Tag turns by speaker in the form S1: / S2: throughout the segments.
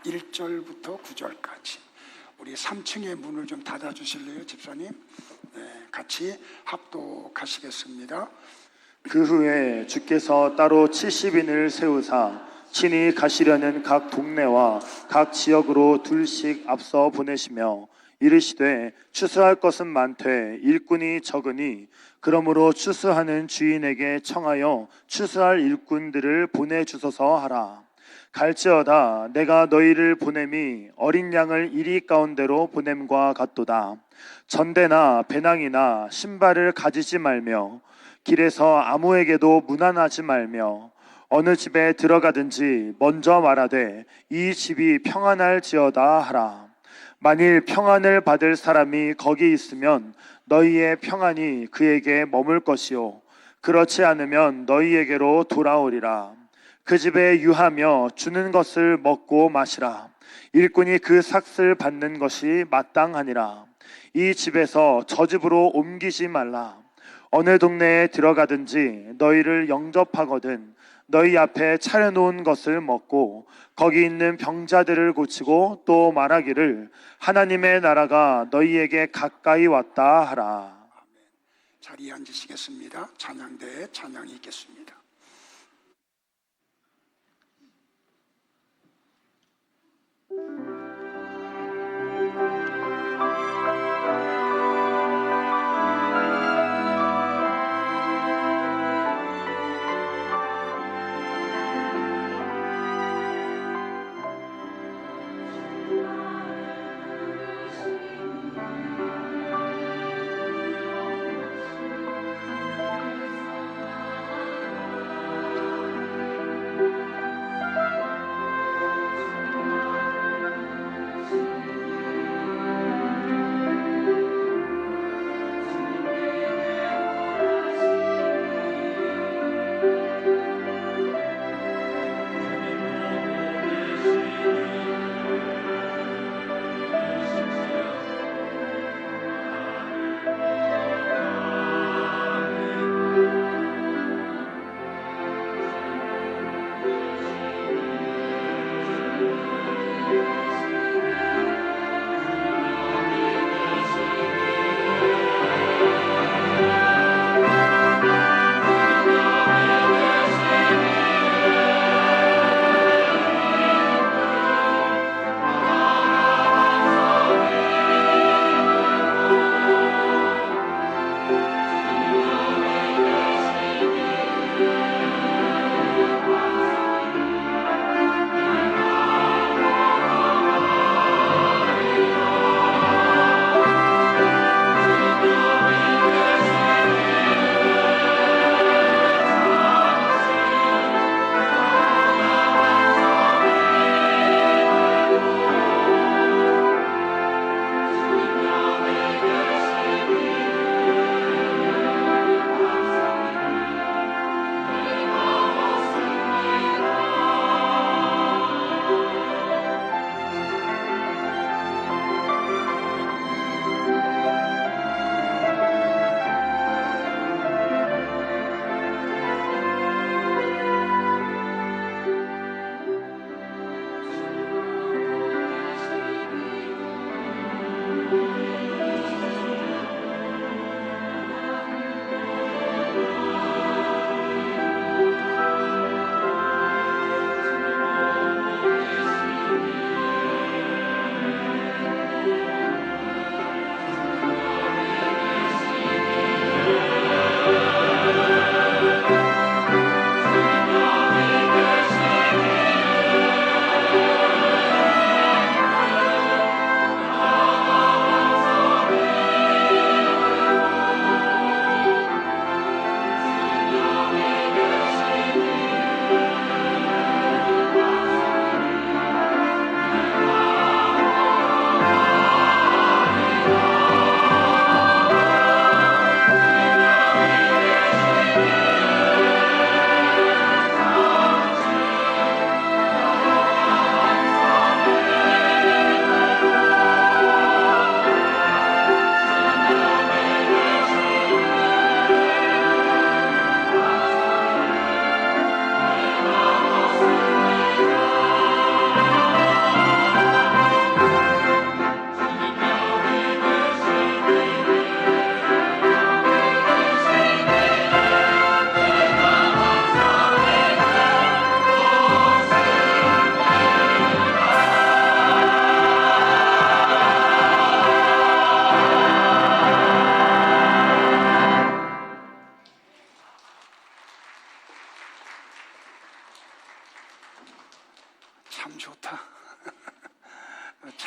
S1: 1절부터 9절까지 우리 3층의 문을 좀 닫아주실래요, 집사님? 네, 같이 합독하시겠습니다.
S2: 그 후에 주께서 따로 70인을 세우사 친히 가시려는 각 동네와 각 지역으로 둘씩 앞서 보내시며 이르시되 추수할 것은 많되 일꾼이 적으니 그러므로 추수하는 주인에게 청하여 추수할 일꾼들을 보내주소서 하라. 갈지어다 내가 너희를 보냄이 어린 양을 이리 가운데로 보냄과 같도다. 전대나 배낭이나 신발을 가지지 말며 길에서 아무에게도 문안하지 말며 어느 집에 들어가든지 먼저 말하되 이 집이 평안할지어다 하라. 만일 평안을 받을 사람이 거기 있으면 너희의 평안이 그에게 머물 것이요 그렇지 않으면 너희에게로 돌아오리라. 그 집에 유하며 주는 것을 먹고 마시라. 일꾼이 그 삭을 받는 것이 마땅하니라. 이 집에서 저 집으로 옮기지 말라. 어느 동네에 들어가든지 너희를 영접하거든 너희 앞에 차려놓은 것을 먹고 거기 있는 병자들을 고치고 또 말하기를 하나님의 나라가 너희에게 가까이 왔다 하라.
S1: 자리에 앉으시겠습니다. 찬양대에 찬양이 있겠습니다.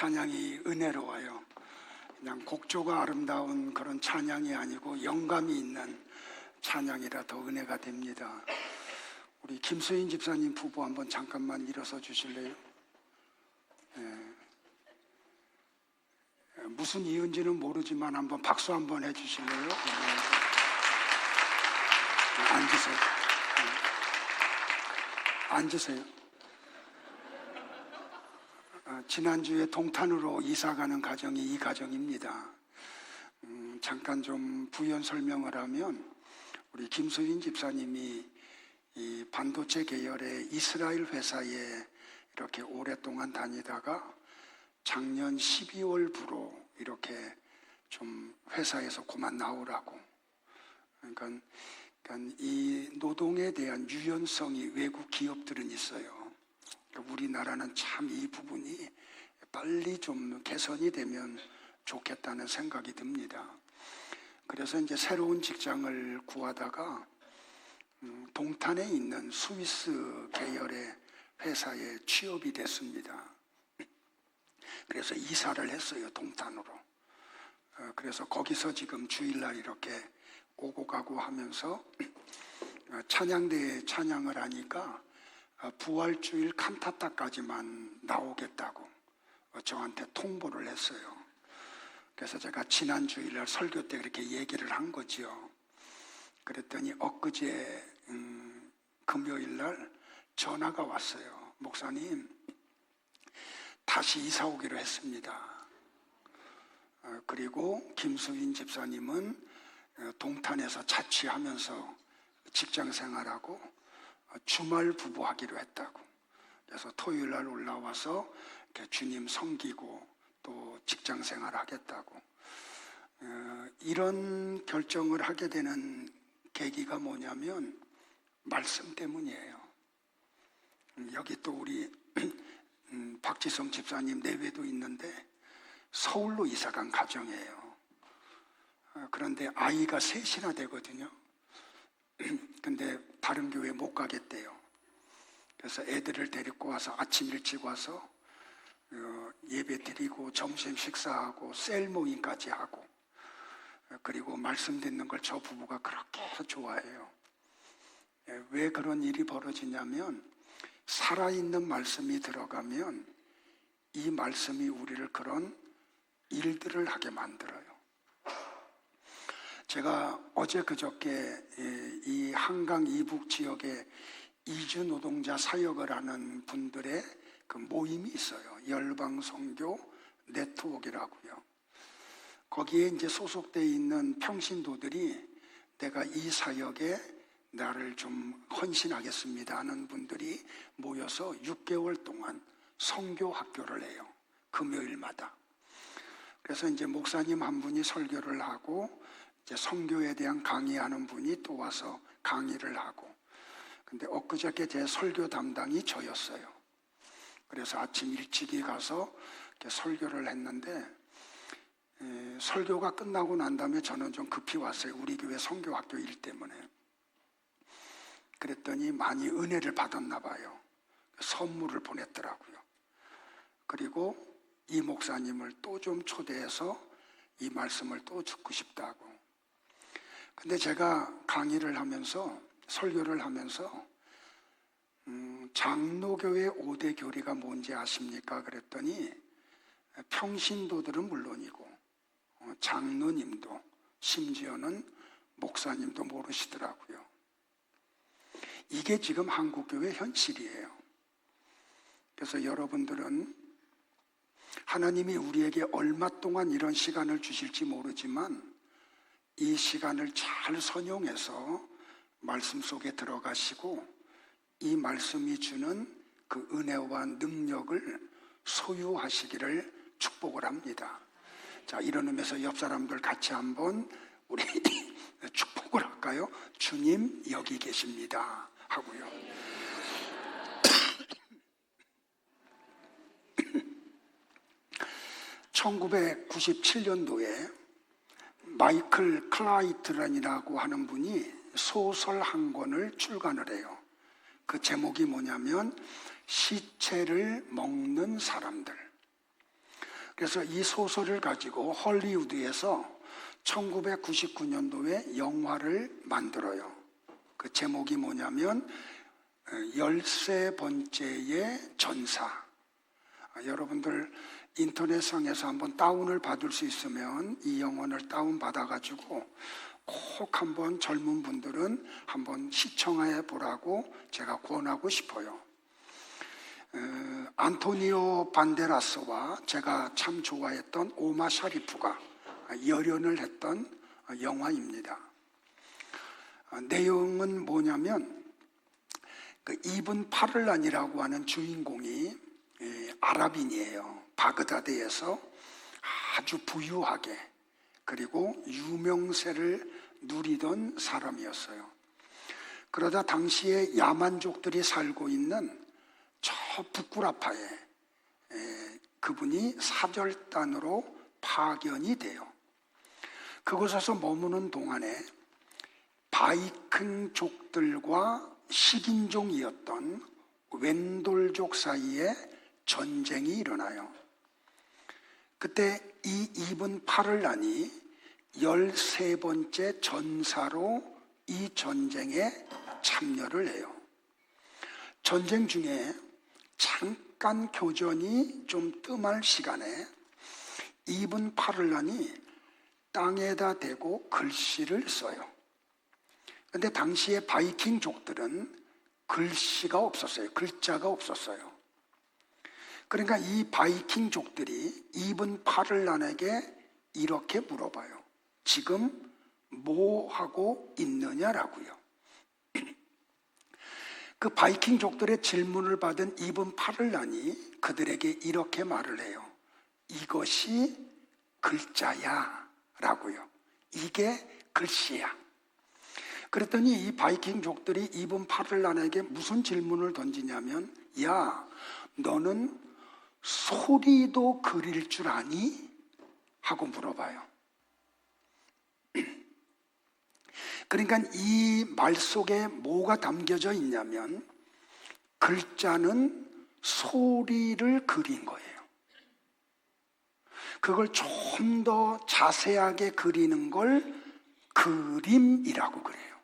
S1: 찬양이 은혜로워요. 그냥 곡조가 아름다운 그런 찬양이 아니고 영감이 있는 찬양이라 더 은혜가 됩니다. 우리 김수인 집사님 부부 한번 잠깐만 일어서 주실래요? 무슨 이유인지는 모르지만 한번 박수 한번 해주실래요? 앉으세요. 앉으세요. 지난주에 동탄으로 이사가는 가정이 이 가정입니다. 잠깐 좀 부연 설명을 하면 우리 김수인 집사님이 이 반도체 계열의 이스라엘 회사에 이렇게 오랫동안 다니다가 작년 12월부로 이렇게 좀 회사에서 그만 나오라고. 그러니까 이 노동에 대한 유연성이 외국 기업들은 있어요. 우리나라는 참 이 부분이 빨리 좀 개선이 되면 좋겠다는 생각이 듭니다. 그래서 이제 새로운 직장을 구하다가 동탄에 있는 스위스 계열의 회사에 취업이 됐습니다. 그래서 이사를 했어요, 동탄으로. 그래서 거기서 지금 주일날 이렇게 오고 가고 하면서 찬양대에 찬양을 하니까 부활주일 칸타타까지만 나오겠다고 저한테 통보를 했어요. 그래서 제가 지난 주일날 설교 때 그렇게 얘기를 한 거죠. 그랬더니 엊그제 금요일날 전화가 왔어요. 목사님, 다시 이사 오기로 했습니다. 그리고 김수인 집사님은 동탄에서 자취하면서 직장 생활하고 주말 부부하기로 했다고. 그래서 토요일날 올라와서 이렇게 주님 섬기고 또 직장 생활하겠다고. 이런 결정을 하게 되는 계기가 뭐냐면 말씀 때문이에요. 여기 또 우리 박지성 집사님 내외도 있는데 서울로 이사간 가정이에요. 그런데 아이가 셋이나 되거든요. 근데 다른 교회 못 가겠대요. 그래서 애들을 데리고 와서 아침 일찍 와서 예배 드리고 점심 식사하고 셀 모임까지 하고, 그리고 말씀 듣는 걸 저 부부가 그렇게 좋아해요. 왜 그런 일이 벌어지냐면 살아있는 말씀이 들어가면 이 말씀이 우리를 그런 일들을 하게 만들어요. 제가 어제 그저께 이 한강 이북 지역에 이주 노동자 사역을 하는 분들의 그 모임이 있어요. 열방선교 네트워크라고요. 거기에 이제 소속되어 있는 평신도들이 내가 이 사역에 나를 좀 헌신하겠습니다 하는 분들이 모여서 6개월 동안 선교 학교를 해요. 금요일마다. 그래서 이제 목사님 한 분이 설교를 하고 이제 선교에 대한 강의하는 분이 또 와서 강의를 하고. 근데 엊그저께 제 설교 담당이 저였어요. 그래서 아침 일찍이 가서 이렇게 설교를 했는데 설교가 끝나고 난 다음에 저는 좀 급히 왔어요. 우리 교회 선교학교 일 때문에. 그랬더니 많이 은혜를 받았나 봐요. 선물을 보냈더라고요. 그리고 이 목사님을 또 좀 초대해서 이 말씀을 또 듣고 싶다고. 근데 제가 강의를 하면서 설교를 하면서 장로교회 5대 교리가 뭔지 아십니까? 그랬더니 평신도들은 물론이고 장로님도 심지어는 목사님도 모르시더라고요. 이게 지금 한국교회 현실이에요. 그래서 여러분들은 하나님이 우리에게 얼마 동안 이런 시간을 주실지 모르지만 이 시간을 잘 선용해서 말씀 속에 들어가시고 이 말씀이 주는 그 은혜와 능력을 소유하시기를 축복을 합니다. 자, 이런 의미에서 옆 사람들 같이 한번 우리 축복을 할까요? 주님 여기 계십니다 하고요. (1997년도에) 마이클 클라이트런이라고 하는 분이 소설 한 권을 출간을 해요. 그 제목이 뭐냐면 시체를 먹는 사람들. 그래서 이 소설을 가지고 헐리우드에서 1999년도에 영화를 만들어요. 그 제목이 뭐냐면 13번째의 전사. 여러분들 인터넷상에서 한번 다운을 받을 수 있으면 이 영화를 다운 받아가지고 꼭 한번 젊은 분들은 한번 시청해 보라고 제가 권하고 싶어요. 안토니오 반데라스와 제가 참 좋아했던 오마 샤리프가 열연을 했던 영화입니다. 내용은 뭐냐면 그 이븐 파를란이라고 하는 주인공이 아랍인이에요. 바그다드에서 아주 부유하게 그리고 유명세를 누리던 사람이었어요. 그러다 당시에 야만족들이 살고 있는 저 부쿠라파에 그분이 사절단으로 파견이 돼요. 그곳에서 머무는 동안에 바이킹족들과 식인종이었던 웬돌족 사이에 전쟁이 일어나요. 그때 이 이븐 파를란이 13번째 전사로 이 전쟁에 참여를 해요. 전쟁 중에 잠깐 교전이 좀 뜸할 시간에 이븐 파를란이 땅에다 대고 글씨를 써요. 그런데 당시에 바이킹족들은 글씨가 없었어요. 글자가 없었어요. 그러니까 이 바이킹족들이 이븐 파를란에게 이렇게 물어봐요. 지금 뭐 하고 있느냐라고요. 그 바이킹족들의 질문을 받은 이븐 파를란이 그들에게 이렇게 말을 해요. 이것이 글자야 라고요. 이게 글씨야. 그랬더니 이 바이킹족들이 이븐 파를란에게 무슨 질문을 던지냐면, 야, 너는 소리도 그릴 줄 아니? 하고 물어봐요. 그러니까 이 말 속에 뭐가 담겨져 있냐면 글자는 소리를 그린 거예요. 그걸 좀 더 자세하게 그리는 걸 그림이라고 그래요.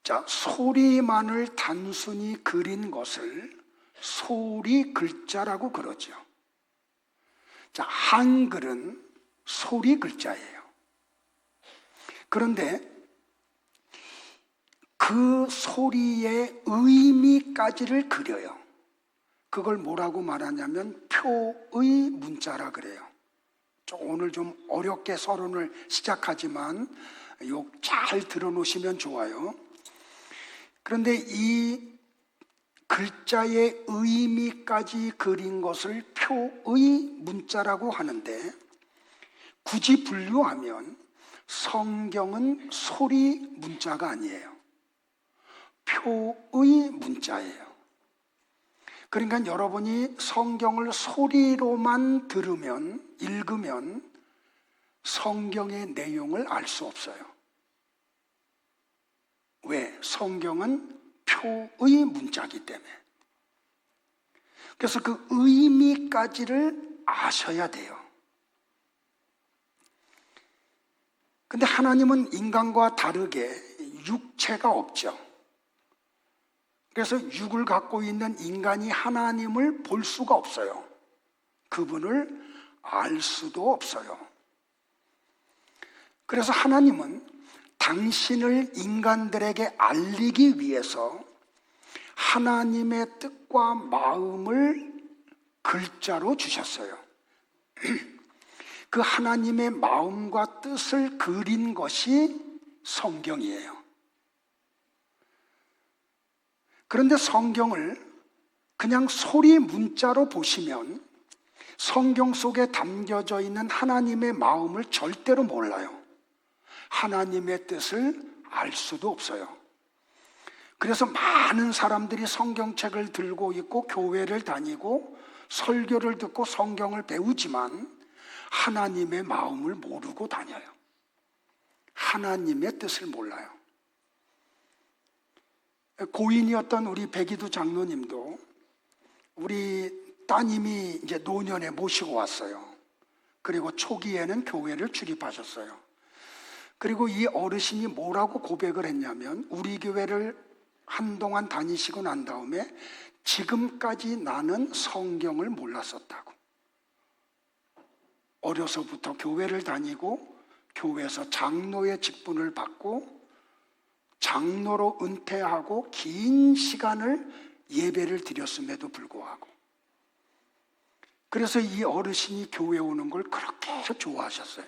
S1: 자, 소리만을 단순히 그린 것을 소리 글자라고 그러죠. 자, 한글은 소리 글자예요. 그런데 그 소리의 의미까지를 그려요. 그걸 뭐라고 말하냐면 표의 문자라 그래요. 오늘 좀 어렵게 서론을 시작하지만 잘 들어놓으시면 좋아요. 그런데 이 글자의 의미까지 그린 것을 표의 문자라고 하는데, 굳이 분류하면 성경은 소리 문자가 아니에요. 표의 문자예요. 그러니까 여러분이 성경을 소리로만 들으면, 읽으면 성경의 내용을 알 수 없어요. 왜? 성경은 표의 문자이기 때문에. 그래서 그 의미까지를 아셔야 돼요. 근데 하나님은 인간과 다르게 육체가 없죠. 그래서 육을 갖고 있는 인간이 하나님을 볼 수가 없어요. 그분을 알 수도 없어요. 그래서 하나님은 당신을 인간들에게 알리기 위해서 하나님의 뜻과 마음을 글자로 주셨어요. 그 하나님의 마음과 뜻을 그린 것이 성경이에요. 그런데 성경을 그냥 소리 문자로 보시면 성경 속에 담겨져 있는 하나님의 마음을 절대로 몰라요. 하나님의 뜻을 알 수도 없어요. 그래서 많은 사람들이 성경책을 들고 있고 교회를 다니고 설교를 듣고 성경을 배우지만 하나님의 마음을 모르고 다녀요. 하나님의 뜻을 몰라요. 고인이었던 우리 백이두 장로님도 우리 따님이 이제 노년에 모시고 왔어요. 그리고 초기에는 교회를 출입하셨어요. 그리고 이 어르신이 뭐라고 고백을 했냐면, 우리 교회를 한동안 다니시고 난 다음에 지금까지 나는 성경을 몰랐었다고. 어려서부터 교회를 다니고 교회에서 장로의 직분을 받고 장로로 은퇴하고 긴 시간을 예배를 드렸음에도 불구하고, 그래서 이 어르신이 교회 오는 걸 그렇게 좋아하셨어요.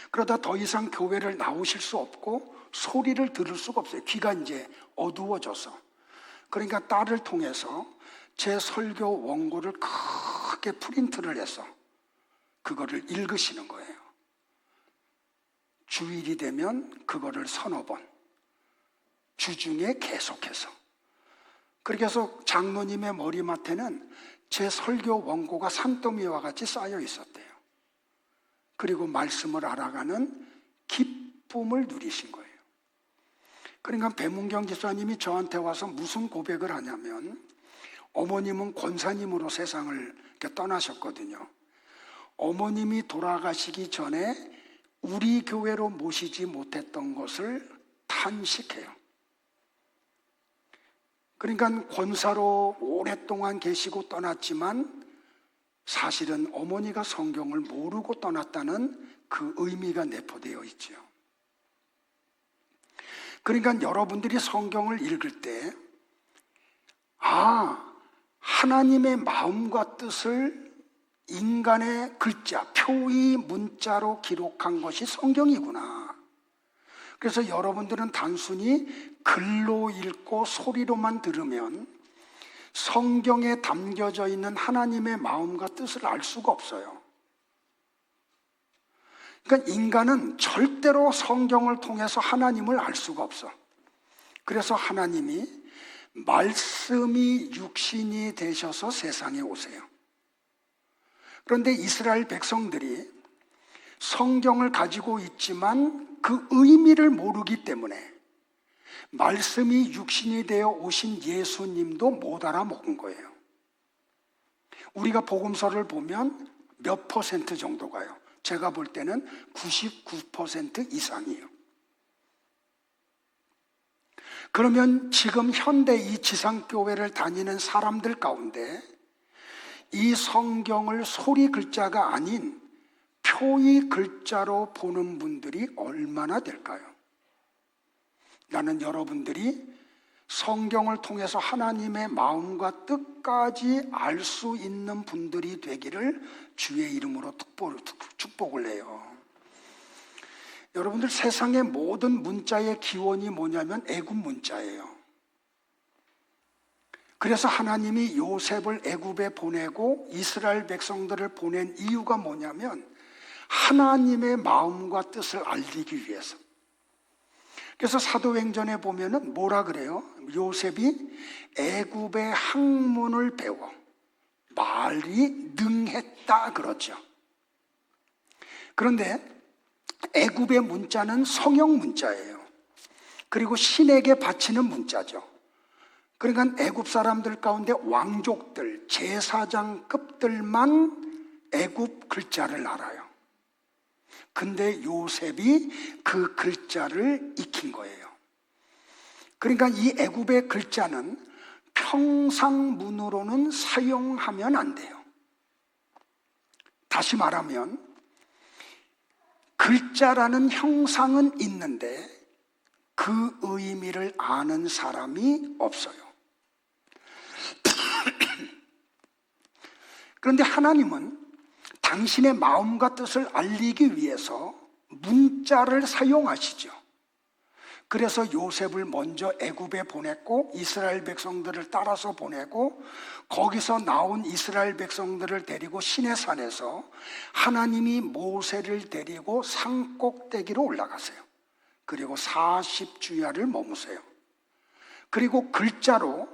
S1: 그러다 더 이상 교회를 나오실 수 없고 소리를 들을 수가 없어요. 귀가 이제 어두워져서. 그러니까 딸을 통해서 제 설교 원고를 크게 프린트를 해서 그거를 읽으시는 거예요. 주일이 되면 그거를 서너 번, 주중에 계속해서. 그렇게 해서 장로님의 머리맡에는 제 설교 원고가 산더미와 같이 쌓여 있었대요. 그리고 말씀을 알아가는 기쁨을 누리신 거예요. 그러니까 배문경 집사님이 저한테 와서 무슨 고백을 하냐면, 어머님은 권사님으로 세상을 이렇게 떠나셨거든요. 어머님이 돌아가시기 전에 우리 교회로 모시지 못했던 것을 탄식해요. 그러니까 권사로 오랫동안 계시고 떠났지만 사실은 어머니가 성경을 모르고 떠났다는 그 의미가 내포되어 있죠. 그러니까 여러분들이 성경을 읽을 때, 하나님의 마음과 뜻을 인간의 글자, 표의 문자로 기록한 것이 성경이구나. 그래서 여러분들은 단순히 글로 읽고 소리로만 들으면 성경에 담겨져 있는 하나님의 마음과 뜻을 알 수가 없어요. 그러니까 인간은 절대로 성경을 통해서 하나님을 알 수가 없어. 그래서 하나님이 말씀이 육신이 되셔서 세상에 오세요. 그런데 이스라엘 백성들이 성경을 가지고 있지만 그 의미를 모르기 때문에 말씀이 육신이 되어 오신 예수님도 못 알아먹은 거예요. 우리가 복음서를 보면 몇 퍼센트 정도가요? 제가 볼 때는 99% 이상이에요. 그러면 지금 현대 이 지상교회를 다니는 사람들 가운데 이 성경을 소리 글자가 아닌 표의 글자로 보는 분들이 얼마나 될까요? 나는 여러분들이 성경을 통해서 하나님의 마음과 뜻까지 알 수 있는 분들이 되기를 주의 이름으로 축복을 해요. 여러분들, 세상의 모든 문자의 기원이 뭐냐면 애굽 문자예요. 그래서 하나님이 요셉을 애굽에 보내고 이스라엘 백성들을 보낸 이유가 뭐냐면 하나님의 마음과 뜻을 알리기 위해서. 그래서 사도행전에 보면은 뭐라 그래요? 요셉이 애굽의 학문을 배워 말이 능했다 그러죠. 그런데 애굽의 문자는 성형 문자예요. 그리고 신에게 바치는 문자죠. 그러니까 애굽 사람들 가운데 왕족들, 제사장급들만 애굽 글자를 알아요. 근데 요셉이 그 글자를 익힌 거예요. 그러니까 이 애굽의 글자는 평상문으로는 사용하면 안 돼요. 다시 말하면 글자라는 형상은 있는데 그 의미를 아는 사람이 없어요. 그런데 하나님은 당신의 마음과 뜻을 알리기 위해서 문자를 사용하시죠. 그래서 요셉을 먼저 애굽에 보냈고 이스라엘 백성들을 따라서 보내고 거기서 나온 이스라엘 백성들을 데리고 시내산에서 하나님이 모세를 데리고 산 꼭대기로 올라가세요. 그리고 40주야를 머무세요. 그리고 글자로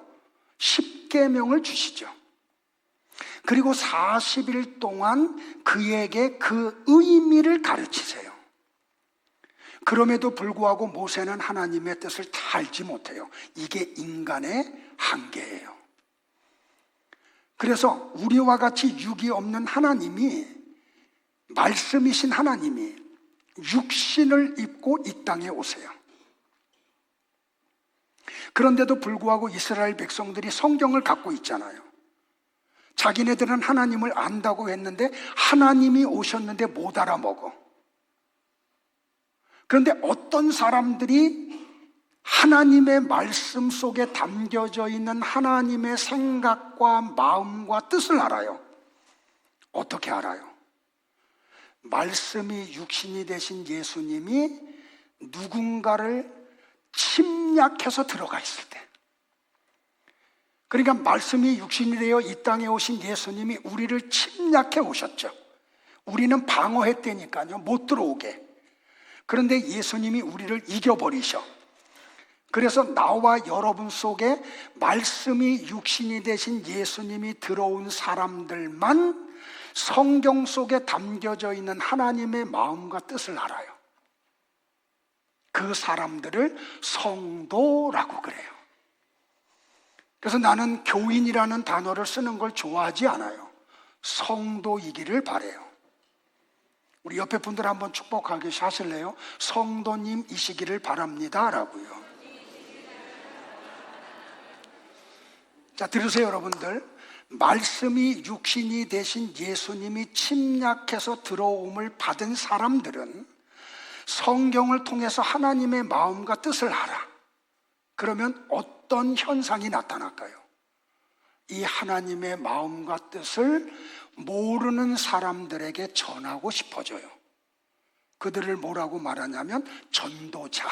S1: 10계명을 주시죠. 그리고 40일 동안 그에게 그 의미를 가르치세요. 그럼에도 불구하고 모세는 하나님의 뜻을 다 알지 못해요. 이게 인간의 한계예요. 그래서 우리와 같이 육이 없는 하나님이, 말씀이신 하나님이 육신을 입고 이 땅에 오세요. 그런데도 불구하고 이스라엘 백성들이 성경을 갖고 있잖아요. 자기네들은 하나님을 안다고 했는데 하나님이 오셨는데 못 알아먹어. 그런데 어떤 사람들이 하나님의 말씀 속에 담겨져 있는 하나님의 생각과 마음과 뜻을 알아요. 어떻게 알아요? 말씀이 육신이 되신 예수님이 누군가를 침략해서 들어가 있을 때, 그러니까 말씀이 육신이 되어 이 땅에 오신 예수님이 우리를 침략해 오셨죠. 우리는 방어했다니까요, 못 들어오게. 그런데 예수님이 우리를 이겨버리셔. 그래서 나와 여러분 속에 말씀이 육신이 되신 예수님이 들어온 사람들만 성경 속에 담겨져 있는 하나님의 마음과 뜻을 알아요. 그 사람들을 성도라고 그래요. 그래서 나는 교인이라는 단어를 쓰는 걸 좋아하지 않아요. 성도이기를 바라요. 우리 옆에 분들 한번 축복하게 하실래요? 성도님이시기를 바랍니다 라고요. 자, 들으세요 여러분들. 말씀이 육신이 되신 예수님이 침략해서 들어옴을 받은 사람들은 성경을 통해서 하나님의 마음과 뜻을 알아. 그러면 어떤 현상이 나타날까요? 이 하나님의 마음과 뜻을 모르는 사람들에게 전하고 싶어져요. 그들을 뭐라고 말하냐면 전도자,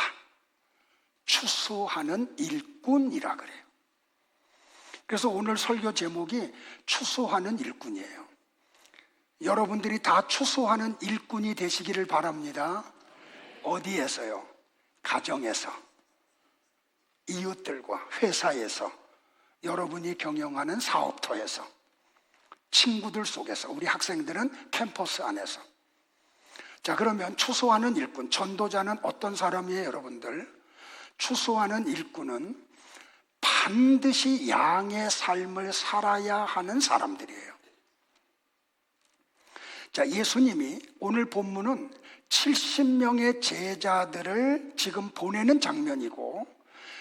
S1: 추수하는 일꾼이라 그래요. 그래서 오늘 설교 제목이 추수하는 일꾼이에요. 여러분들이 다 추수하는 일꾼이 되시기를 바랍니다. 어디에서요? 가정에서, 이웃들과 회사에서, 여러분이 경영하는 사업터에서, 친구들 속에서, 우리 학생들은 캠퍼스 안에서. 자, 그러면 추수하는 일꾼, 전도자는 어떤 사람이에요 여러분들? 추수하는 일꾼은 반드시 양의 삶을 살아야 하는 사람들이에요. 자, 예수님이 오늘 본문은 70명의 제자들을 지금 보내는 장면이고,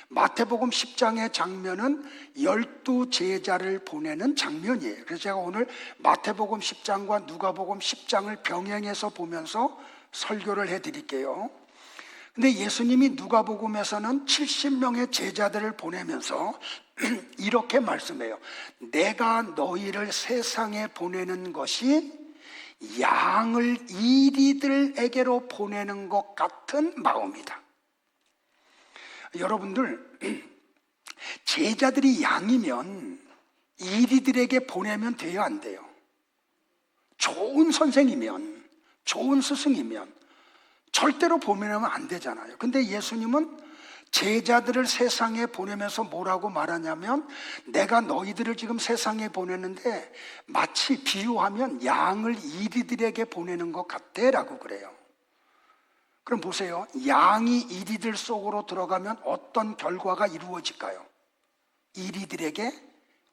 S1: 마태복음 10장의 장면은 12제자를 보내는 장면이에요. 그래서 제가 오늘 마태복음 10장과 누가복음 10장을 병행해서 보면서 설교를 해드릴게요. 근데 예수님이 누가복음에서는 70명의 제자들을 보내면서 이렇게 말씀해요. 내가 너희를 세상에 보내는 것이 양을 이리들에게로 보내는 것 같은 마음이다. 여러분들, 제자들이 양이면 이리들에게 보내면 돼요, 안 돼요? 좋은 선생이면, 좋은 스승이면 절대로 보내면 안 되잖아요. 근데 예수님은 제자들을 세상에 보내면서 뭐라고 말하냐면, 내가 너희들을 지금 세상에 보내는데 마치 비유하면 양을 이리들에게 보내는 것 같아 라고 그래요. 그럼 보세요. 양이 이리들 속으로 들어가면 어떤 결과가 이루어질까요? 이리들에게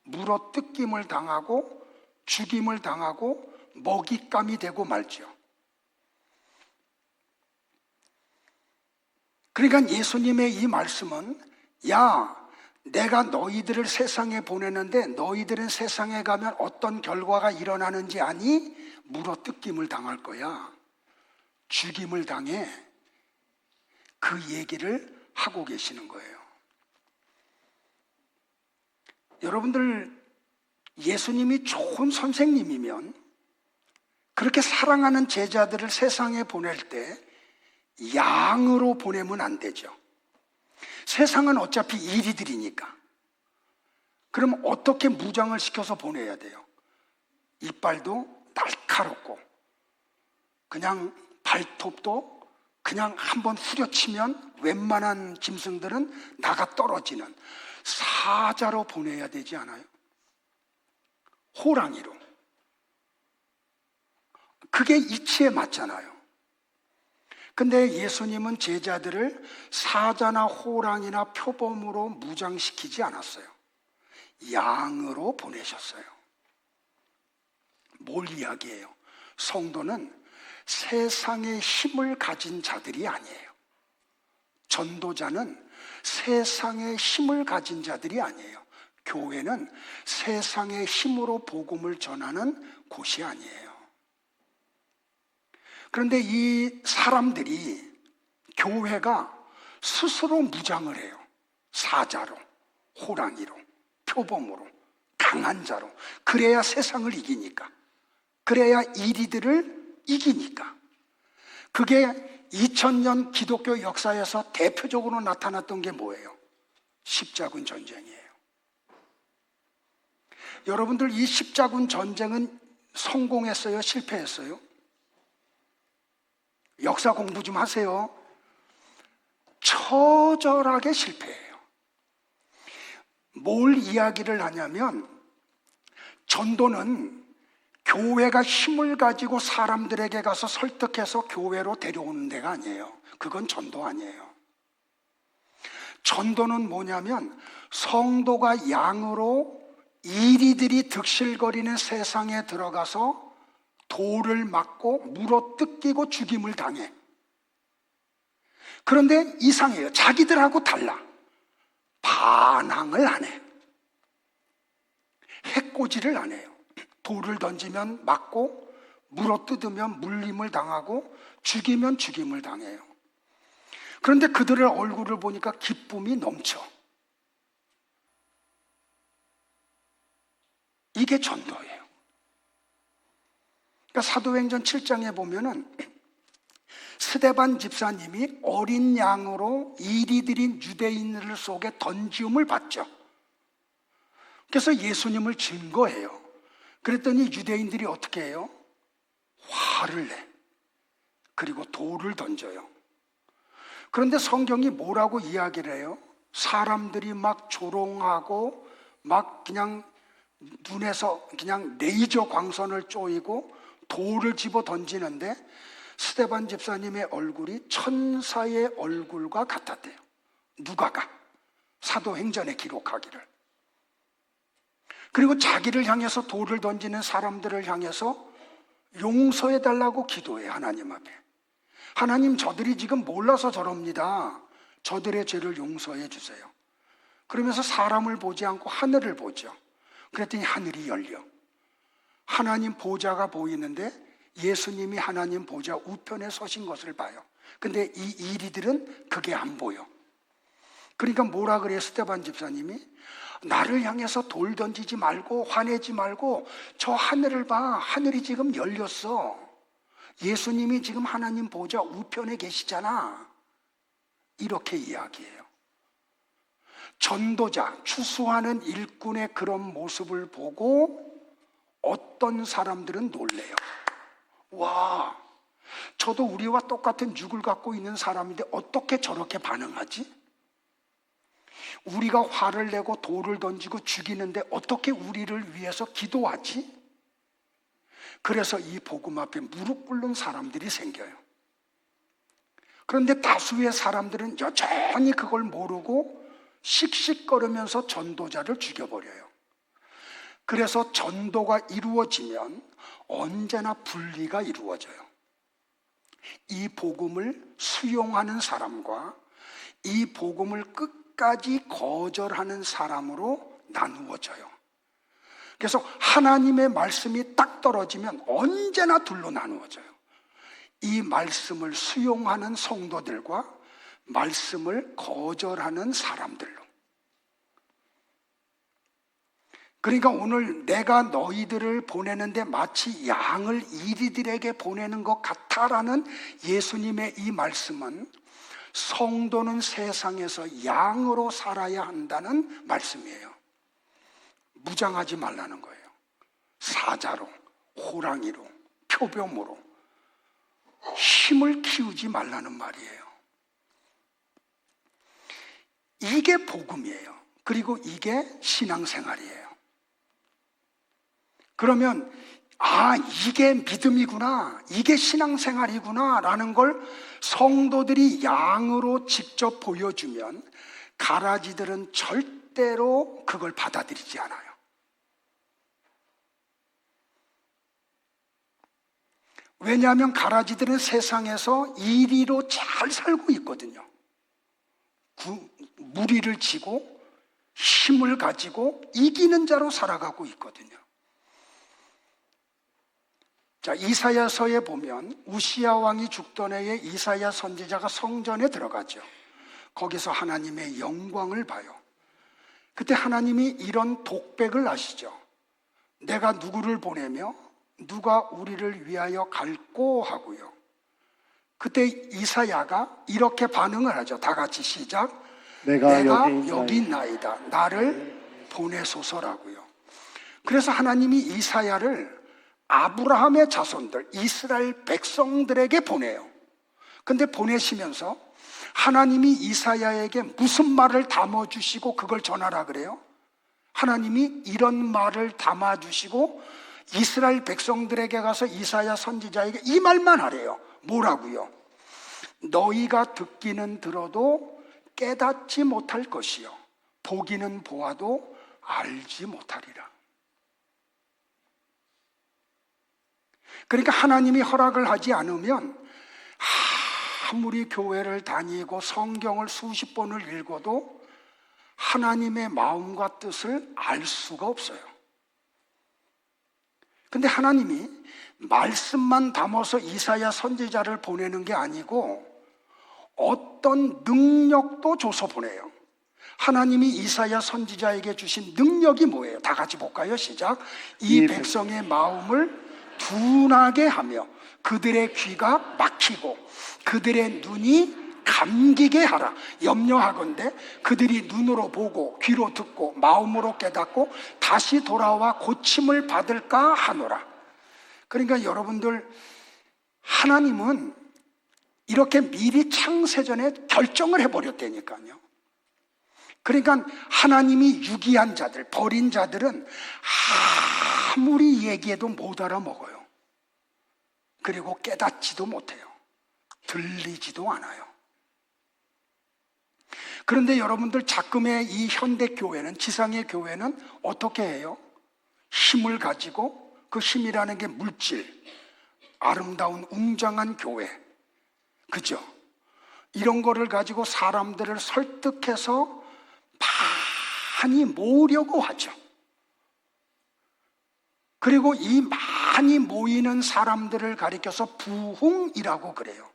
S1: 물어 뜯김을 당하고 죽임을 당하고 먹잇감이 되고 말죠. 그러니까 예수님의 이 말씀은, 야, 내가 너희들을 세상에 보내는데 너희들은 세상에 가면 어떤 결과가 일어나는지 아니? 물어 뜯김을 당할 거야. 죽임을 당해. 그 얘기를 하고 계시는 거예요. 여러분들, 예수님이 좋은 선생님이면 그렇게 사랑하는 제자들을 세상에 보낼 때 양으로 보내면 안 되죠. 세상은 어차피 이리들이니까. 그럼 어떻게 무장을 시켜서 보내야 돼요? 이빨도 날카롭고, 그냥 발톱도 그냥 한번 후려치면 웬만한 짐승들은 나가 떨어지는 사자로 보내야 되지 않아요? 호랑이로. 그게 이치에 맞잖아요. 근데 예수님은 제자들을 사자나 호랑이나 표범으로 무장시키지 않았어요. 양으로 보내셨어요. 뭘 이야기해요? 성도는 세상의 힘을 가진 자들이 아니에요. 전도자는 세상의 힘을 가진 자들이 아니에요. 교회는 세상의 힘으로 복음을 전하는 곳이 아니에요. 그런데 이 사람들이 교회가 스스로 무장을 해요. 사자로, 호랑이로, 표범으로, 강한 자로. 그래야 세상을 이기니까. 그래야 이리들을 이기니까. 그게 2000년 기독교 역사에서 대표적으로 나타났던 게 뭐예요? 십자군 전쟁이에요. 여러분들, 이 십자군 전쟁은 성공했어요? 실패했어요? 역사 공부 좀 하세요. 처절하게 실패해요. 뭘 이야기를 하냐면, 전도는 교회가 힘을 가지고 사람들에게 가서 설득해서 교회로 데려오는 데가 아니에요. 그건 전도 아니에요. 전도는 뭐냐면, 성도가 양으로 이리들이 득실거리는 세상에 들어가서 돌을 맞고 물어 뜯기고 죽임을 당해. 그런데 이상해요. 자기들하고 달라. 반항을 안 해. 해코지를 안 해요. 돌을 던지면 맞고, 물어 뜯으면 물림을 당하고, 죽이면 죽임을 당해요. 그런데 그들의 얼굴을 보니까 기쁨이 넘쳐. 이게 전도예요. 그러니까 사도행전 7장에 보면은 스데반 집사님이 어린 양으로 이리들인 유대인들 속에 던지움을 받죠. 그래서 예수님을 증거해요. 그랬더니 유대인들이 어떻게 해요? 화를 내. 그리고 돌을 던져요. 그런데 성경이 뭐라고 이야기를 해요? 사람들이 막 조롱하고 막 그냥 눈에서 그냥 레이저 광선을 쪼이고 돌을 집어 던지는데 스데반 집사님의 얼굴이 천사의 얼굴과 같았대요. 누가가 사도행전에 기록하기를. 그리고 자기를 향해서 돌을 던지는 사람들을 향해서 용서해달라고 기도해. 하나님 앞에. 하나님, 저들이 지금 몰라서 저럽니다. 저들의 죄를 용서해 주세요. 그러면서 사람을 보지 않고 하늘을 보죠. 그랬더니 하늘이 열려. 하나님 보좌가 보이는데 예수님이 하나님 보좌 우편에 서신 것을 봐요. 근데 이 이리들은 그게 안 보여. 그러니까 뭐라 그래요? 스데반 집사님이 나를 향해서 돌 던지지 말고 화내지 말고 저 하늘을 봐. 하늘이 지금 열렸어. 예수님이 지금 하나님 보좌 우편에 계시잖아. 이렇게 이야기해요. 전도자, 추수하는 일꾼의 그런 모습을 보고 어떤 사람들은 놀래요. 와, 저도 우리와 똑같은 육을 갖고 있는 사람인데 어떻게 저렇게 반응하지? 우리가 화를 내고 돌을 던지고 죽이는데 어떻게 우리를 위해서 기도하지? 그래서 이 복음 앞에 무릎 꿇는 사람들이 생겨요. 그런데 다수의 사람들은 여전히 그걸 모르고 씩씩거리면서 전도자를 죽여버려요. 그래서 전도가 이루어지면 언제나 분리가 이루어져요. 이 복음을 수용하는 사람과 이 복음을 끝까지 거절하는 사람으로 나누어져요. 그래서 하나님의 말씀이 딱 떨어지면 언제나 둘로 나누어져요. 이 말씀을 수용하는 성도들과 말씀을 거절하는 사람들로. 그러니까 오늘 내가 너희들을 보내는데 마치 양을 이리들에게 보내는 것 같아라는 예수님의 이 말씀은 성도는 세상에서 양으로 살아야 한다는 말씀이에요. 무장하지 말라는 거예요. 사자로, 호랑이로, 표범으로 힘을 키우지 말라는 말이에요. 이게 복음이에요. 그리고 이게 신앙생활이에요. 그러면 이게 믿음이구나, 이게 신앙생활이구나 라는 걸 성도들이 양으로 직접 보여주면 가라지들은 절대로 그걸 받아들이지 않아요. 왜냐하면 가라지들은 세상에서 이리로 잘 살고 있거든요. 무리를 지고 힘을 가지고 이기는 자로 살아가고 있거든요. 자, 이사야서에 보면 우시야 왕이 죽던 해에 이사야 선지자가 성전에 들어가죠. 거기서 하나님의 영광을 봐요. 그때 하나님이 이런 독백을 하시죠. 내가 누구를 보내며 누가 우리를 위하여 갈꼬 하고요. 그때 이사야가 이렇게 반응을 하죠. 다 같이 시작. 내가 여기 있나이다. 나를 보내소서라고요. 그래서 하나님이 이사야를 아브라함의 자손들, 이스라엘 백성들에게 보내요. 근데 보내시면서 하나님이 이사야에게 무슨 말을 담아주시고 그걸 전하라 그래요? 하나님이 이런 말을 담아주시고 이스라엘 백성들에게 가서 이사야 선지자에게 이 말만 하래요. 뭐라고요? 너희가 듣기는 들어도 깨닫지 못할 것이요 보기는 보아도 알지 못하리라. 그러니까 하나님이 허락을 하지 않으면 아무리 교회를 다니고 성경을 수십 번을 읽어도 하나님의 마음과 뜻을 알 수가 없어요. 근데 하나님이 말씀만 담아서 이사야 선지자를 보내는 게 아니고 어떤 능력도 줘서 보내요. 하나님이 이사야 선지자에게 주신 능력이 뭐예요? 다 같이 볼까요? 시작. 이 백성의 마음을 둔하게 하며 그들의 귀가 막히고 그들의 눈이 감기게 하라. 염려하건대 그들이 눈으로 보고 귀로 듣고 마음으로 깨닫고 다시 돌아와 고침을 받을까 하노라. 그러니까 여러분들, 하나님은 이렇게 미리 창세전에 결정을 해버렸다니까요. 그러니까 하나님이 유기한 자들, 버린 자들은 아무리 얘기해도 못 알아먹어요. 그리고 깨닫지도 못해요. 들리지도 않아요. 그런데 여러분들, 자금의 이 현대 교회는, 지상의 교회는 어떻게 해요? 힘을 가지고, 그 힘이라는 게 물질, 아름다운 웅장한 교회, 그죠? 이런 거를 가지고 사람들을 설득해서 많이 모으려고 하죠. 그리고 이 많이 모이는 사람들을 가리켜서 부흥이라고 그래요.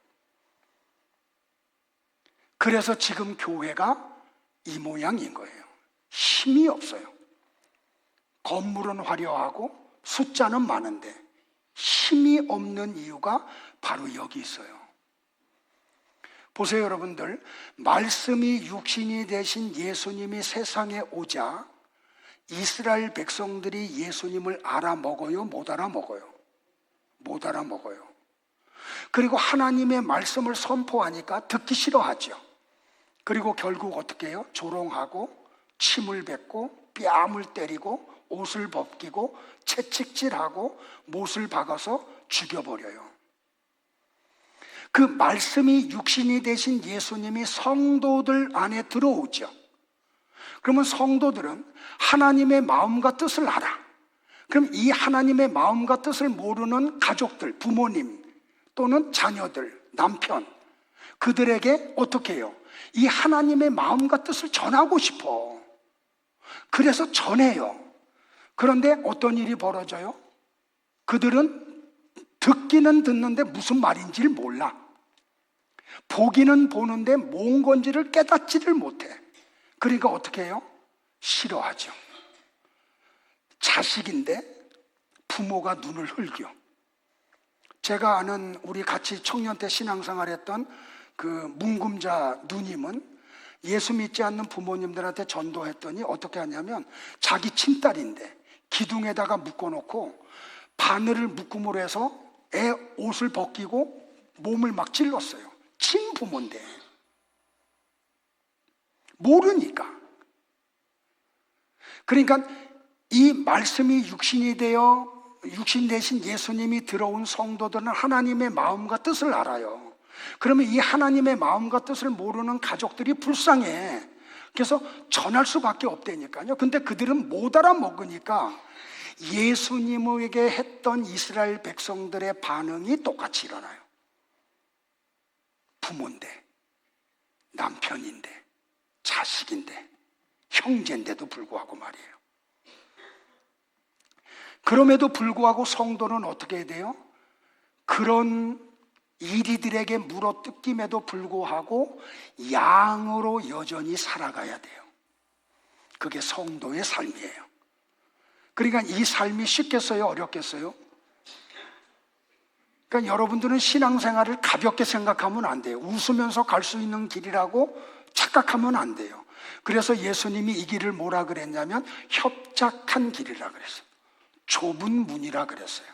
S1: 그래서 지금 교회가 이 모양인 거예요. 힘이 없어요. 건물은 화려하고 숫자는 많은데 힘이 없는 이유가 바로 여기 있어요. 보세요, 여러분들. 말씀이 육신이 되신 예수님이 세상에 오자 이스라엘 백성들이 예수님을 알아먹어요? 못 알아먹어요? 못 알아먹어요. 그리고 하나님의 말씀을 선포하니까 듣기 싫어하죠. 그리고 결국 어떻게 해요? 조롱하고 침을 뱉고 뺨을 때리고 옷을 벗기고 채찍질하고 못을 박아서 죽여버려요. 그 말씀이 육신이 되신 예수님이 성도들 안에 들어오죠. 그러면 성도들은 하나님의 마음과 뜻을 알아. 그럼 이 하나님의 마음과 뜻을 모르는 가족들, 부모님 또는 자녀들, 남편, 그들에게 어떻게 해요? 이 하나님의 마음과 뜻을 전하고 싶어. 그래서 전해요. 그런데 어떤 일이 벌어져요? 그들은 듣기는 듣는데 무슨 말인지를 몰라. 보기는 보는데 뭔 건지를 깨닫지를 못해. 그러니까 어떻게 해요? 싫어하죠. 자식인데 부모가 눈을 흘겨. 제가 아는, 우리 같이 청년 때 신앙생활 했던 그 문금자 누님은 예수 믿지 않는 부모님들한테 전도했더니 어떻게 하냐면 자기 친딸인데 기둥에다가 묶어놓고 바늘을 묶음으로 해서 애 옷을 벗기고 몸을 막 찔렀어요. 친부모인데 모르니까. 그러니까 이 말씀이 육신이 되어 육신 대신 예수님이 들어온 성도들은 하나님의 마음과 뜻을 알아요. 그러면 이 하나님의 마음과 뜻을 모르는 가족들이 불쌍해. 그래서 전할 수밖에 없다니까요. 근데 그들은 못 알아먹으니까 예수님에게 했던 이스라엘 백성들의 반응이 똑같이 일어나요. 부모인데, 남편인데, 자식인데, 형제인데도 불구하고 말이에요. 그럼에도 불구하고 성도는 어떻게 해야 돼요? 그런 이리들에게 물어뜯김에도 불구하고 양으로 여전히 살아가야 돼요. 그게 성도의 삶이에요. 그러니까 이 삶이 쉽겠어요? 어렵겠어요? 그러니까 여러분들은 신앙생활을 가볍게 생각하면 안 돼요. 웃으면서 갈 수 있는 길이라고 착각하면 안 돼요. 그래서 예수님이 이 길을 뭐라 그랬냐면 협착한 길이라 그랬어요. 좁은 문이라 그랬어요.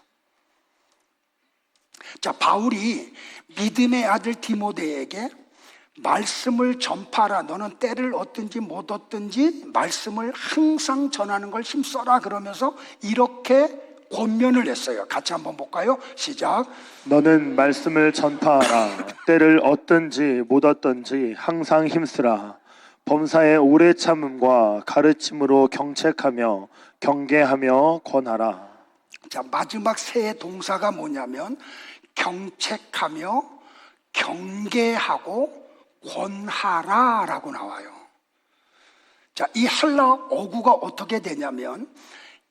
S1: 자, 바울이 믿음의 아들 디모데에게 말씀을 전파하라. 너는 때를 얻든지 못 얻든지 말씀을 항상 전하는 걸 힘써라. 그러면서 이렇게 권면을 했어요. 같이 한번 볼까요? 시작.
S2: 너는 말씀을 전파하라. 때를 얻든지 못 얻든지 항상 힘쓰라. 범사의 오래 참음과 가르침으로 경책하며 경계하며 권하라.
S1: 자, 마지막 세 동사가 뭐냐면 경책하며 경계하고 권하라 라고 나와요. 자, 이 헬라 어구가 어떻게 되냐면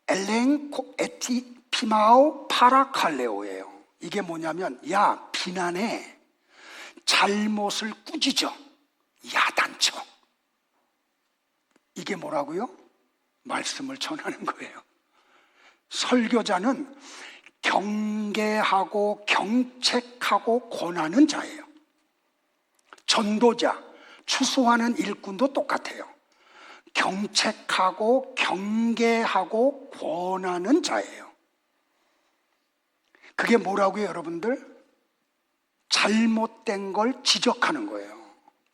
S1: 엘렌코 에티 피마오 파라칼레오예요. 이게 뭐냐면 야 비난해, 잘못을 꾸짖어, 야단쳐. 이게 뭐라고요? 말씀을 전하는 거예요. 설교자는 경계하고 경책하고 권하는 자예요. 전도자, 추수하는 일꾼도 똑같아요. 경책하고 경계하고 권하는 자예요. 그게 뭐라고요, 여러분들? 잘못된 걸 지적하는 거예요.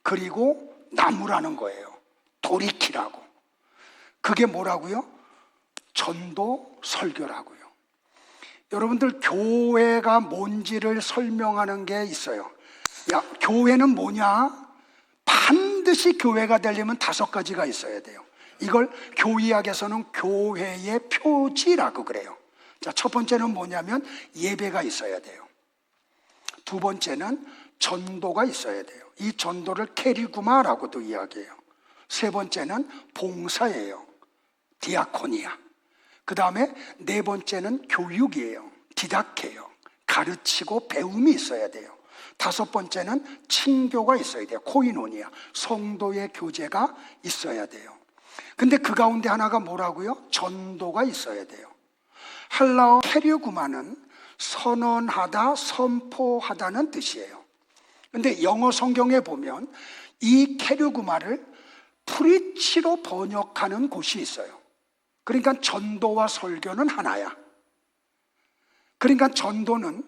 S1: 그리고 나무라는 거예요. 돌이키라고. 그게 뭐라고요? 전도 설교라고요. 여러분들, 교회가 뭔지를 설명하는 게 있어요. 야, 교회는 뭐냐? 반드시 교회가 되려면 5가지가 있어야 돼요. 이걸 교의학에서는 교회의 표지라고 그래요. 자, 첫 번째는 뭐냐면 예배가 있어야 돼요. 두 번째는 전도가 있어야 돼요. 이 전도를 케리구마라고도 이야기해요. 세 번째는 봉사예요. 디아코니아. 그 다음에 네 번째는 교육이에요. 디다케요. 가르치고 배움이 있어야 돼요. 다섯 번째는 친교가 있어야 돼요. 코이노니아. 성도의 교제가 있어야 돼요. 근데 그 가운데 하나가 뭐라고요? 전도가 있어야 돼요. 헬라어 케리구마는 선언하다, 선포하다는 뜻이에요. 근데 영어 성경에 보면 이 케리구마를 프리치로 번역하는 곳이 있어요. 그러니까 전도와 설교는 하나야. 그러니까 전도는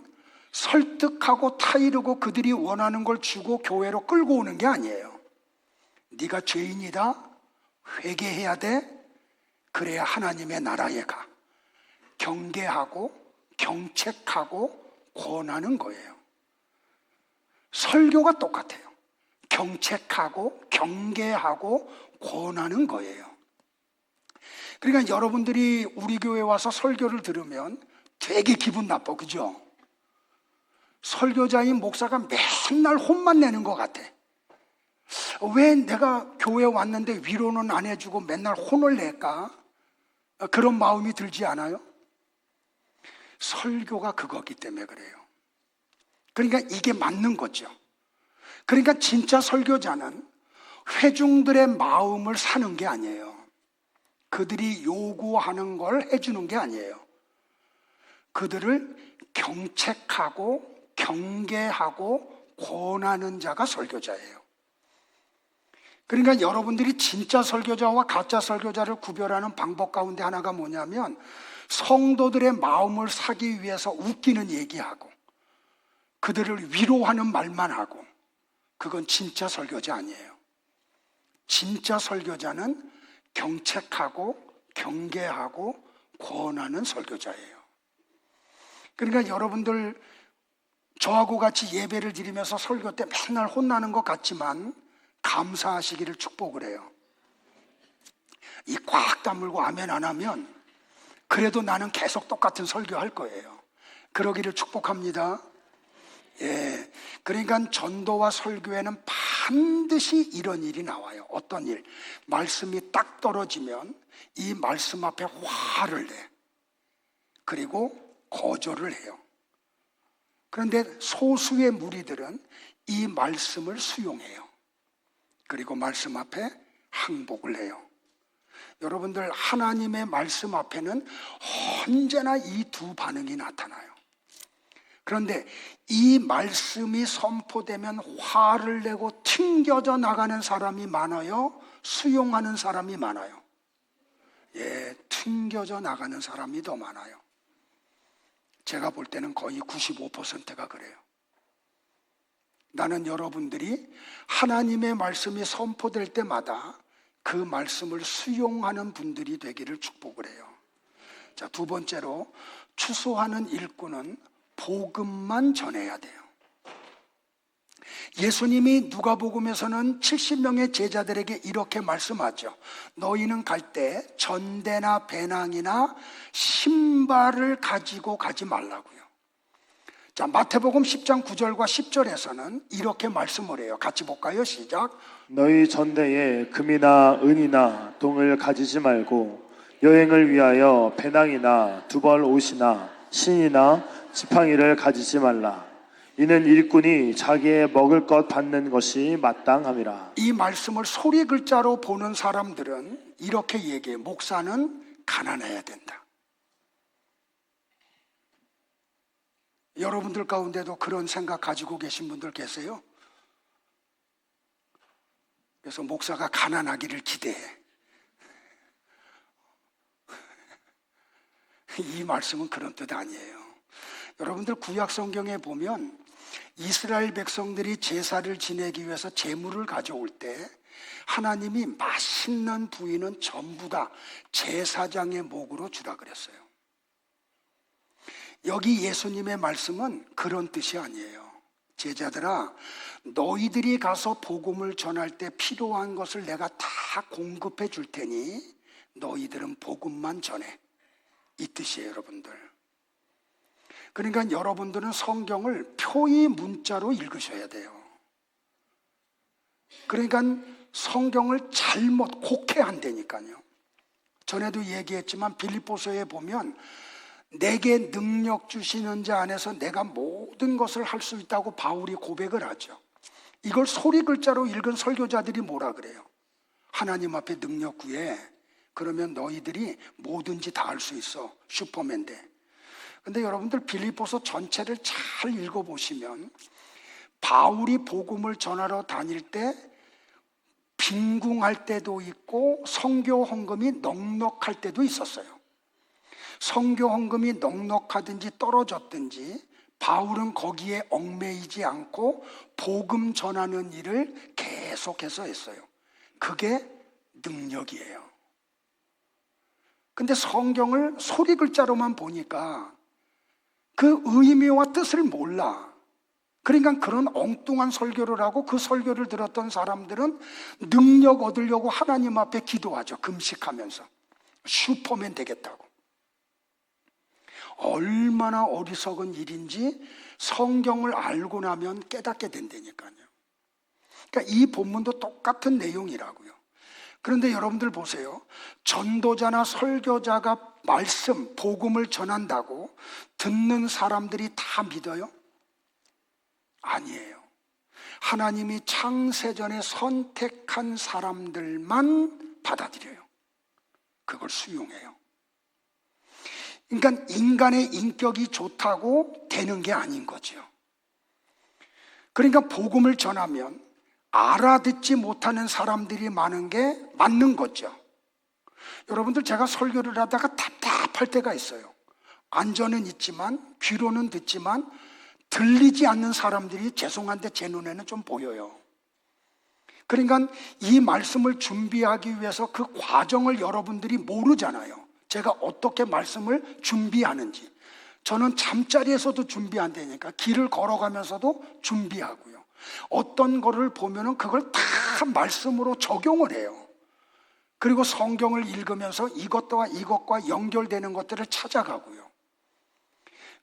S1: 설득하고 타이르고 그들이 원하는 걸 주고 교회로 끌고 오는 게 아니에요. 네가 죄인이다, 회개해야 돼, 그래야 하나님의 나라에 가. 경계하고 경책하고 권하는 거예요. 설교가 똑같아요. 경책하고 경계하고 권하는 거예요. 그러니까 여러분들이 우리 교회 와서 설교를 들으면 되게 기분 나빠, 그죠? 설교자인 목사가 맨날 혼만 내는 것 같아. 왜 내가 교회 왔는데 위로는 안 해주고 맨날 혼을 낼까? 그런 마음이 들지 않아요? 설교가 그거기 때문에 그래요. 그러니까 이게 맞는 거죠. 그러니까 진짜 설교자는 회중들의 마음을 사는 게 아니에요. 그들이 요구하는 걸 해주는 게 아니에요. 그들을 경책하고 경계하고 권하는 자가 설교자예요. 그러니까 여러분들이 진짜 설교자와 가짜 설교자를 구별하는 방법 가운데 하나가 뭐냐면 성도들의 마음을 사기 위해서 웃기는 얘기하고 그들을 위로하는 말만 하고, 그건 진짜 설교자 아니에요. 진짜 설교자는 경책하고 경계하고 권하는 설교자예요. 그러니까 여러분들 저하고 같이 예배를 드리면서 설교 때 맨날 혼나는 것 같지만 감사하시기를 축복을 해요. 이 꽉 다물고 아멘 안 하면 그래도 나는 계속 똑같은 설교할 거예요. 그러기를 축복합니다. 예, 그러니까 전도와 설교에는 반드시 이런 일이 나와요. 어떤 일? 말씀이 딱 떨어지면 이 말씀 앞에 화를 내. 그리고 거절을 해요. 그런데 소수의 무리들은 이 말씀을 수용해요. 그리고 말씀 앞에 항복을 해요. 여러분들, 하나님의 말씀 앞에는 언제나 이 두 반응이 나타나요. 그런데 이 말씀이 선포되면 화를 내고 튕겨져 나가는 사람이 많아요? 수용하는 사람이 많아요? 예, 튕겨져 나가는 사람이 더 많아요. 제가 볼 때는 거의 95%가 그래요. 나는 여러분들이 하나님의 말씀이 선포될 때마다 그 말씀을 수용하는 분들이 되기를 축복을 해요. 자, 두 번째로, 추수하는 일꾼은 복음만 전해야 돼요. 예수님이 누가복음에서는 70명의 제자들에게 이렇게 말씀하죠. 너희는 갈 때 전대나 배낭이나 신발을 가지고 가지 말라고요. 자, 마태복음 10장 9절과 10절에서는 이렇게 말씀을 해요. 같이 볼까요? 시작.
S2: 너희 전대에 금이나 은이나 동을 가지지 말고 여행을 위하여 배낭이나 두벌 옷이나 신이나 지팡이를 가지지 말라. 이는 일꾼이 자기의 먹을 것 받는 것이 마땅함이라.
S1: 이 말씀을 소리 글자로 보는 사람들은 이렇게 얘기해. 목사는 가난해야 된다. 여러분들 가운데도 그런 생각 가지고 계신 분들 계세요? 그래서 목사가 가난하기를 기대해. 이 말씀은 그런 뜻 아니에요. 여러분들 구약 성경에 보면 이스라엘 백성들이 제사를 지내기 위해서 제물을 가져올 때 하나님이 맛있는 부위는 전부 다 제사장의 목으로 주라 그랬어요. 여기 예수님의 말씀은 그런 뜻이 아니에요. 제자들아, 너희들이 가서 복음을 전할 때 필요한 것을 내가 다 공급해 줄 테니 너희들은 복음만 전해. 이 뜻이에요, 여러분들. 그러니까 여러분들은 성경을 표의 문자로 읽으셔야 돼요. 그러니까 성경을 잘못 곡해한다니까요. 전에도 얘기했지만 빌립보서에 보면 내게 능력 주시는 자 안에서 내가 모든 것을 할 수 있다고 바울이 고백을 하죠. 이걸 소리 글자로 읽은 설교자들이 뭐라 그래요? 하나님 앞에 능력 구해. 그러면 너희들이 뭐든지 다 할 수 있어. 슈퍼맨 돼. 근데 여러분들 빌립보서 전체를 잘 읽어보시면 바울이 복음을 전하러 다닐 때 빈궁할 때도 있고 선교 헌금이 넉넉할 때도 있었어요. 선교 헌금이 넉넉하든지 떨어졌든지 바울은 거기에 얽매이지 않고 복음 전하는 일을 계속해서 했어요. 그게 능력이에요. 근데 성경을 소리 글자로만 보니까 그 의미와 뜻을 몰라. 그러니까 그런 엉뚱한 설교를 하고 그 설교를 들었던 사람들은 능력 얻으려고 하나님 앞에 기도하죠. 금식하면서. 슈퍼맨 되겠다고. 얼마나 어리석은 일인지 성경을 알고 나면 깨닫게 된다니까요. 그러니까 이 본문도 똑같은 내용이라고요. 그런데 여러분들 보세요. 전도자나 설교자가 말씀, 복음을 전한다고 듣는 사람들이 다 믿어요? 아니에요. 하나님이 창세전에 선택한 사람들만 받아들여요. 그걸 수용해요. 그러니까 인간의 인격이 좋다고 되는 게 아닌 거죠. 그러니까 복음을 전하면 알아듣지 못하는 사람들이 많은 게 맞는 거죠. 여러분들, 제가 설교를 하다가 답답할 때가 있어요. 안전은 있지만, 귀로는 듣지만 들리지 않는 사람들이 죄송한데 제 눈에는 좀 보여요. 그러니까 이 말씀을 준비하기 위해서 그 과정을 여러분들이 모르잖아요. 제가 어떻게 말씀을 준비하는지. 저는 잠자리에서도 준비한다니까. 길을 걸어가면서도 준비하고요. 어떤 거를 보면은 그걸 다 말씀으로 적용을 해요. 그리고 성경을 읽으면서 이것과 연결되는 것들을 찾아가고요.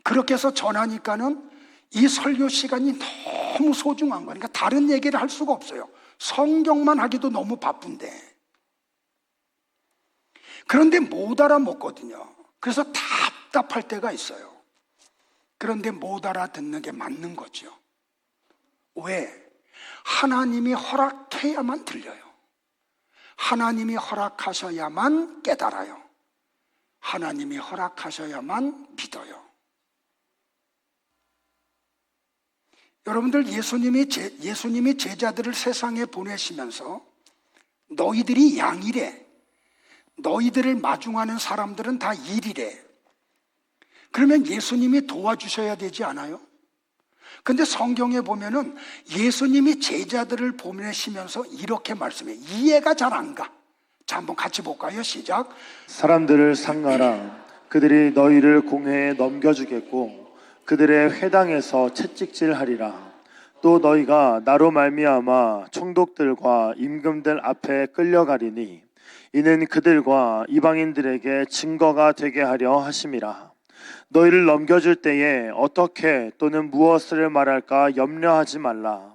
S1: 그렇게 해서 전하니까는 이 설교 시간이 너무 소중한 거니까 다른 얘기를 할 수가 없어요. 성경만 하기도 너무 바쁜데. 그런데 못 알아먹거든요. 그래서 답답할 때가 있어요. 그런데 못 알아듣는 게 맞는 거죠. 왜? 하나님이 허락해야만 들려요. 하나님이 허락하셔야만 깨달아요. 하나님이 허락하셔야만 믿어요. 여러분들, 예수님이 제자들을 세상에 보내시면서 너희들이 양이래, 너희들을 마중하는 사람들은 다 일이래. 그러면 예수님이 도와주셔야 되지 않아요? 근데 성경에 보면은 예수님이 제자들을 보내시면서 이렇게 말씀해요. 이해가 잘 안 가. 자, 한번 같이 볼까요? 시작.
S2: 사람들을 상하라. 그들이 너희를 공회에 넘겨주겠고 그들의 회당에서 채찍질하리라. 또 너희가 나로 말미암아 총독들과 임금들 앞에 끌려가리니 이는 그들과 이방인들에게 증거가 되게 하려 하심이라. 너희를 넘겨줄 때에 어떻게 또는 무엇을 말할까 염려하지 말라.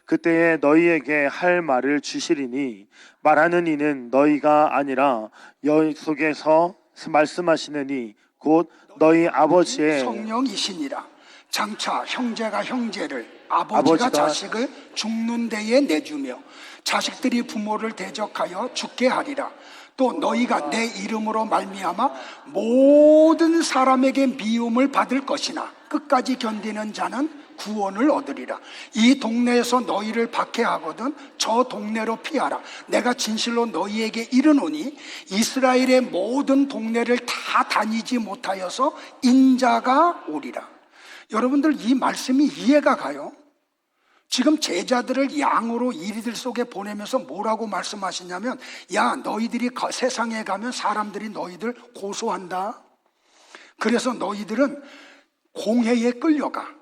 S2: 그때에 너희에게 할 말을 주시리니 말하는 이는 너희가 아니라 너희 속에서 말씀하시는 이 곧 너희 아버지의
S1: 성령이시니라. 장차 형제가 형제를, 아버지가 자식을 죽는 데에 내주며 자식들이 부모를 대적하여 죽게 하리라. 또 너희가 내 이름으로 말미암아 모든 사람에게 미움을 받을 것이나 끝까지 견디는 자는 구원을 얻으리라. 이 동네에서 너희를 박해하거든 저 동네로 피하라. 내가 진실로 너희에게 이르노니 이스라엘의 모든 동네를 다 다니지 못하여서 인자가 오리라. 여러분들, 이 말씀이 이해가 가요? 지금 제자들을 양으로 이리들 속에 보내면서 뭐라고 말씀하시냐면, 야, 너희들이 세상에 가면 사람들이 너희들 고소한다. 그래서 너희들은 공회에 끌려가.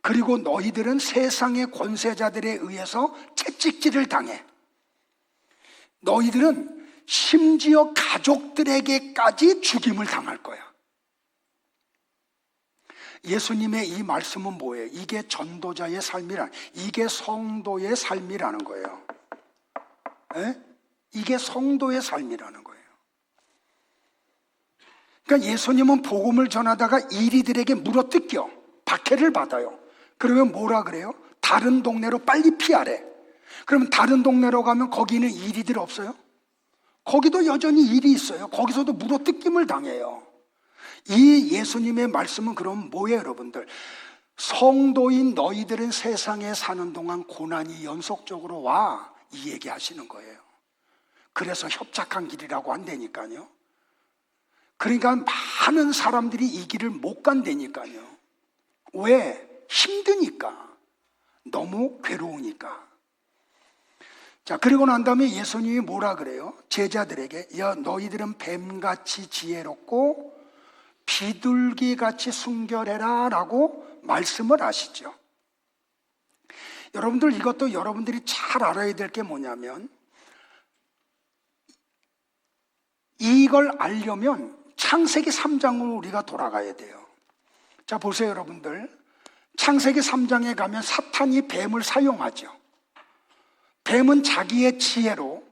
S1: 그리고 너희들은 세상의 권세자들에 의해서 채찍질을 당해. 너희들은 심지어 가족들에게까지 죽임을 당할 거야. 예수님의 이 말씀은 뭐예요? 이게 전도자의 삶이란, 이게 성도의 삶이라는 거예요. 에? 이게 성도의 삶이라는 거예요. 그러니까 예수님은 복음을 전하다가 이리들에게 물어뜯겨 박해를 받아요. 그러면 뭐라 그래요? 다른 동네로 빨리 피하래. 그러면 다른 동네로 가면 거기는 이리들 없어요? 거기도 여전히 일이 있어요. 거기서도 물어뜯김을 당해요. 이 예수님의 말씀은 그럼 뭐예요, 여러분들? 성도인 너희들은 세상에 사는 동안 고난이 연속적으로 와, 이 얘기 하시는 거예요. 그래서 협착한 길이라고 한다니까요. 그러니까 많은 사람들이 이 길을 못 간다니까요. 왜? 힘드니까. 너무 괴로우니까. 자, 그리고 난 다음에 예수님이 뭐라 그래요? 제자들에게, 야, 너희들은 뱀같이 지혜롭고 비둘기같이 순결해라 라고 말씀을 하시죠. 여러분들, 이것도 여러분들이 잘 알아야 될 게 뭐냐면, 이걸 알려면 창세기 3장으로 우리가 돌아가야 돼요. 자, 보세요, 여러분들. 창세기 3장에 가면 사탄이 뱀을 사용하죠. 뱀은 자기의 지혜로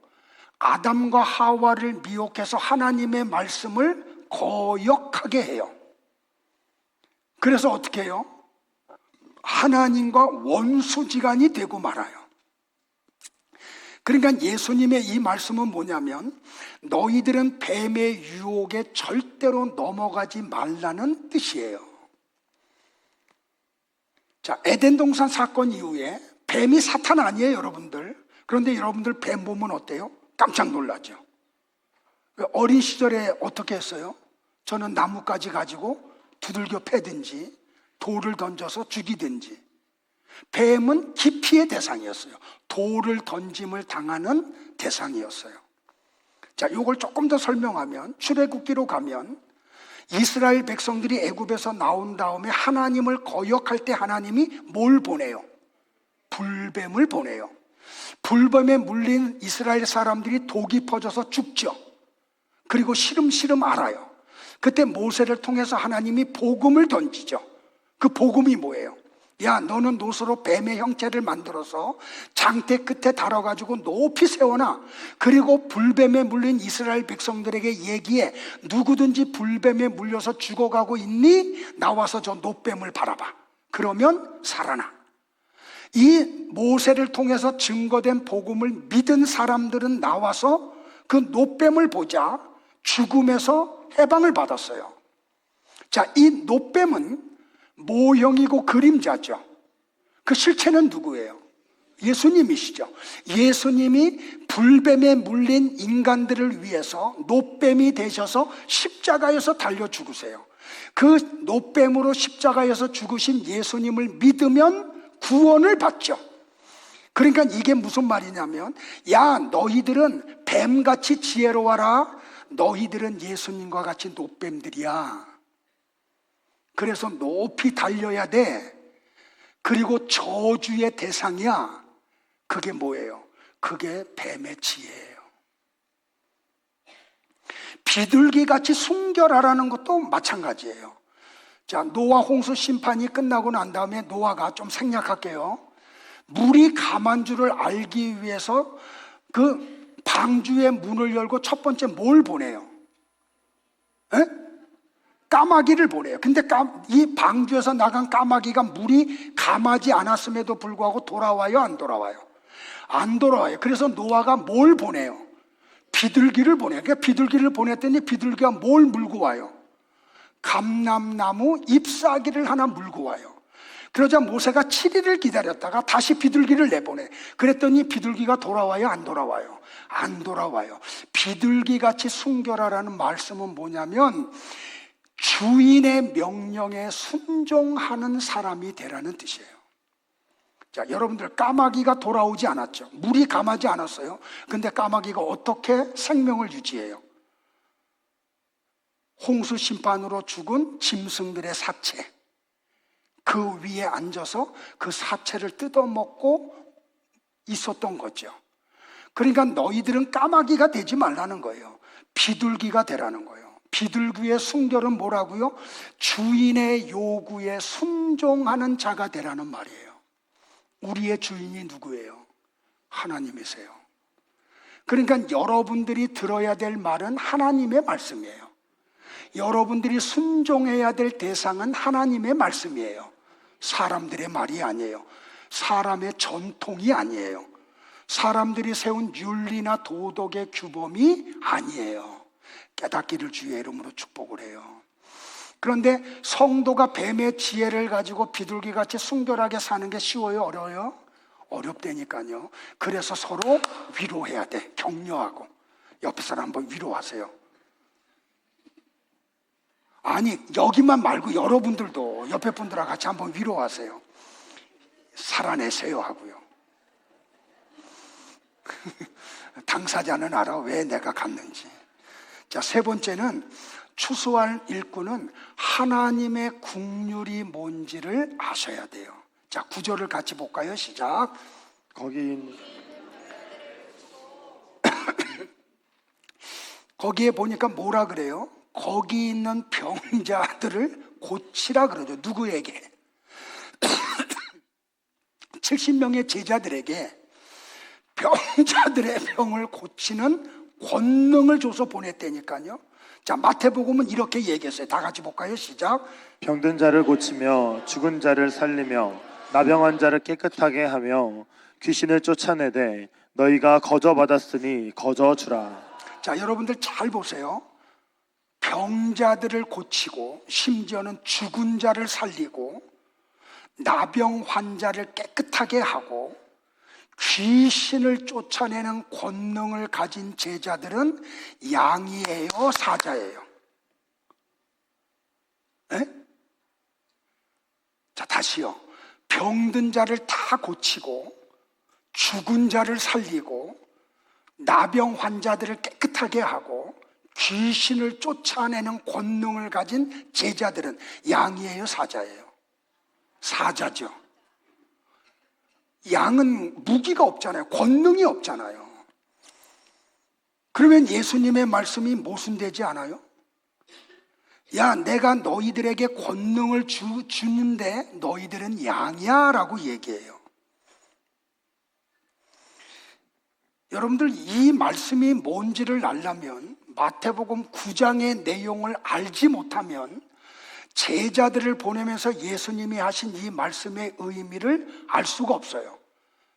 S1: 아담과 하와를 미혹해서 하나님의 말씀을 거역하게 해요. 그래서 어떻게 해요? 하나님과 원수지간이 되고 말아요. 그러니까 예수님의 이 말씀은 뭐냐면, 너희들은 뱀의 유혹에 절대로 넘어가지 말라는 뜻이에요. 자, 에덴 동산 사건 이후에 뱀이 사탄 아니에요, 여러분들. 그런데 여러분들 뱀 보면 어때요? 깜짝 놀라죠. 어린 시절에 어떻게 했어요? 저는 나뭇가지 가지고 두들겨 패든지 돌을 던져서 죽이든지. 뱀은 기피의 대상이었어요. 돌을 던짐을 당하는 대상이었어요. 자, 이걸 조금 더 설명하면, 출애굽기로 가면 이스라엘 백성들이 애굽에서 나온 다음에 하나님을 거역할 때 하나님이 뭘 보내요? 불뱀을 보내요. 불뱀에 물린 이스라엘 사람들이 독이 퍼져서 죽죠. 그리고 시름시름 앓아요. 그때 모세를 통해서 하나님이 복음을 던지죠. 그 복음이 뭐예요? 야, 너는 노소로 뱀의 형체를 만들어서 장대 끝에 달아가지고 높이 세워놔. 그리고 불뱀에 물린 이스라엘 백성들에게 얘기해. 누구든지 불뱀에 물려서 죽어가고 있니? 나와서 저 노뱀을 바라봐. 그러면 살아나. 이 모세를 통해서 증거된 복음을 믿은 사람들은 나와서 그 노뱀을 보자 죽음에서 해방을 받았어요. 자, 이 노뱀은 모형이고 그림자죠. 그 실체는 누구예요? 예수님이시죠. 예수님이 불뱀에 물린 인간들을 위해서 노뱀이 되셔서 십자가에서 달려 죽으세요. 그 노뱀으로 십자가에서 죽으신 예수님을 믿으면 구원을 받죠. 그러니까 이게 무슨 말이냐면, 야, 너희들은 뱀같이 지혜로워라. 너희들은 예수님과 같이 노뱀들이야. 그래서 높이 달려야 돼. 그리고 저주의 대상이야. 그게 뭐예요? 그게 뱀의 지혜예요. 비둘기같이 순결하라는 것도 마찬가지예요. 자, 노아 홍수 심판이 끝나고 난 다음에 노아가, 좀 생략할게요, 물이 감한 줄을 알기 위해서 그 방주의 문을 열고 첫 번째 뭘 보내요? 에? 까마귀를 보내요. 근데 이 방주에서 나간 까마귀가 물이 감하지 않았음에도 불구하고 돌아와요, 안 돌아와요? 안 돌아와요. 그래서 노아가 뭘 보내요? 비둘기를 보내요. 그러니까 비둘기를 보냈더니 비둘기가 뭘 물고 와요? 감람나무 잎사귀를 하나 물고 와요. 그러자 모세가 7일을 기다렸다가 다시 비둘기를 내보내. 그랬더니 비둘기가 돌아와요, 안 돌아와요? 안 돌아와요. 비둘기같이 순결하라는 말씀은 뭐냐면 주인의 명령에 순종하는 사람이 되라는 뜻이에요. 자, 여러분들, 까마귀가 돌아오지 않았죠. 물이 감하지 않았어요. 근데 까마귀가 어떻게 생명을 유지해요? 홍수 심판으로 죽은 짐승들의 사체, 그 위에 앉아서 그 사체를 뜯어먹고 있었던 거죠. 그러니까 너희들은 까마귀가 되지 말라는 거예요. 비둘기가 되라는 거예요. 비둘기의 순결은 뭐라고요? 주인의 요구에 순종하는 자가 되라는 말이에요. 우리의 주인이 누구예요? 하나님이세요. 그러니까 여러분들이 들어야 될 말은 하나님의 말씀이에요. 여러분들이 순종해야 될 대상은 하나님의 말씀이에요. 사람들의 말이 아니에요. 사람의 전통이 아니에요. 사람들이 세운 윤리나 도덕의 규범이 아니에요. 깨닫기를 주의 이름으로 축복을 해요. 그런데 성도가 뱀의 지혜를 가지고 비둘기같이 순결하게 사는 게 쉬워요, 어려워요? 어렵다니까요. 그래서 서로 위로해야 돼. 격려하고. 옆에 사람 한번 위로하세요. 아니, 여기만 말고 여러분들도 옆에 분들하고 같이 한번 위로하세요. 살아내세요 하고요. 당사자는 알아, 왜 내가 갔는지. 자, 세 번째는 추수할 일꾼은 하나님의 국률이 뭔지를 아셔야 돼요. 자, 구절을 같이 볼까요? 시작. 거기에 보니까 뭐라 그래요? 거기 있는 병자들을 고치라 그러죠. 누구에게? 70명의 제자들에게 병자들의 병을 고치는 권능을 줘서 보냈다니까요. 자, 마태복음은 이렇게 얘기했어요. 다 같이 볼까요? 시작.
S2: 병든 자를 고치며 죽은 자를 살리며 나병한 자를 깨끗하게 하며 귀신을 쫓아내되 너희가 거저 받았으니 거저 주라.
S1: 자, 여러분들 잘 보세요. 병자들을 고치고 심지어는 죽은 자를 살리고 나병 환자를 깨끗하게 하고 귀신을 쫓아내는 권능을 가진 제자들은 양이에요, 사자예요? 에? 자, 다시요. 병든 자를 다 고치고 죽은 자를 살리고 나병 환자들을 깨끗하게 하고 귀신을 쫓아내는 권능을 가진 제자들은 양이에요, 사자예요? 사자죠. 양은 무기가 없잖아요. 권능이 없잖아요. 그러면 예수님의 말씀이 모순되지 않아요? 야, 내가 너희들에게 권능을 주는데 너희들은 양이야 라고 얘기해요. 여러분들, 이 말씀이 뭔지를 알려면, 마태복음 9장의 내용을 알지 못하면 제자들을 보내면서 예수님이 하신 이 말씀의 의미를 알 수가 없어요.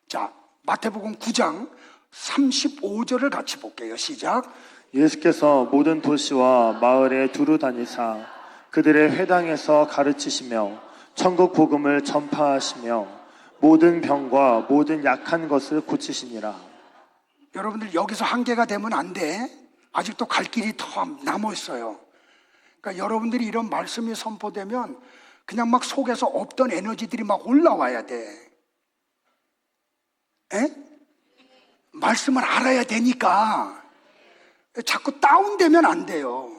S1: 자, 마태복음 9장 35절을 같이 볼게요. 시작.
S2: 예수께서 모든 도시와 마을에 두루 다니사 그들의 회당에서 가르치시며 천국 복음을 전파하시며 모든 병과 모든 약한 것을 고치시니라.
S1: 여러분들, 여기서 한계가 되면 안 돼. 아직도 갈 길이 더 남아 있어요. 그러니까 여러분들이 이런 말씀이 선포되면 그냥 막 속에서 없던 에너지들이 막 올라와야 돼. 에? 말씀을 알아야 되니까. 자꾸 다운되면 안 돼요.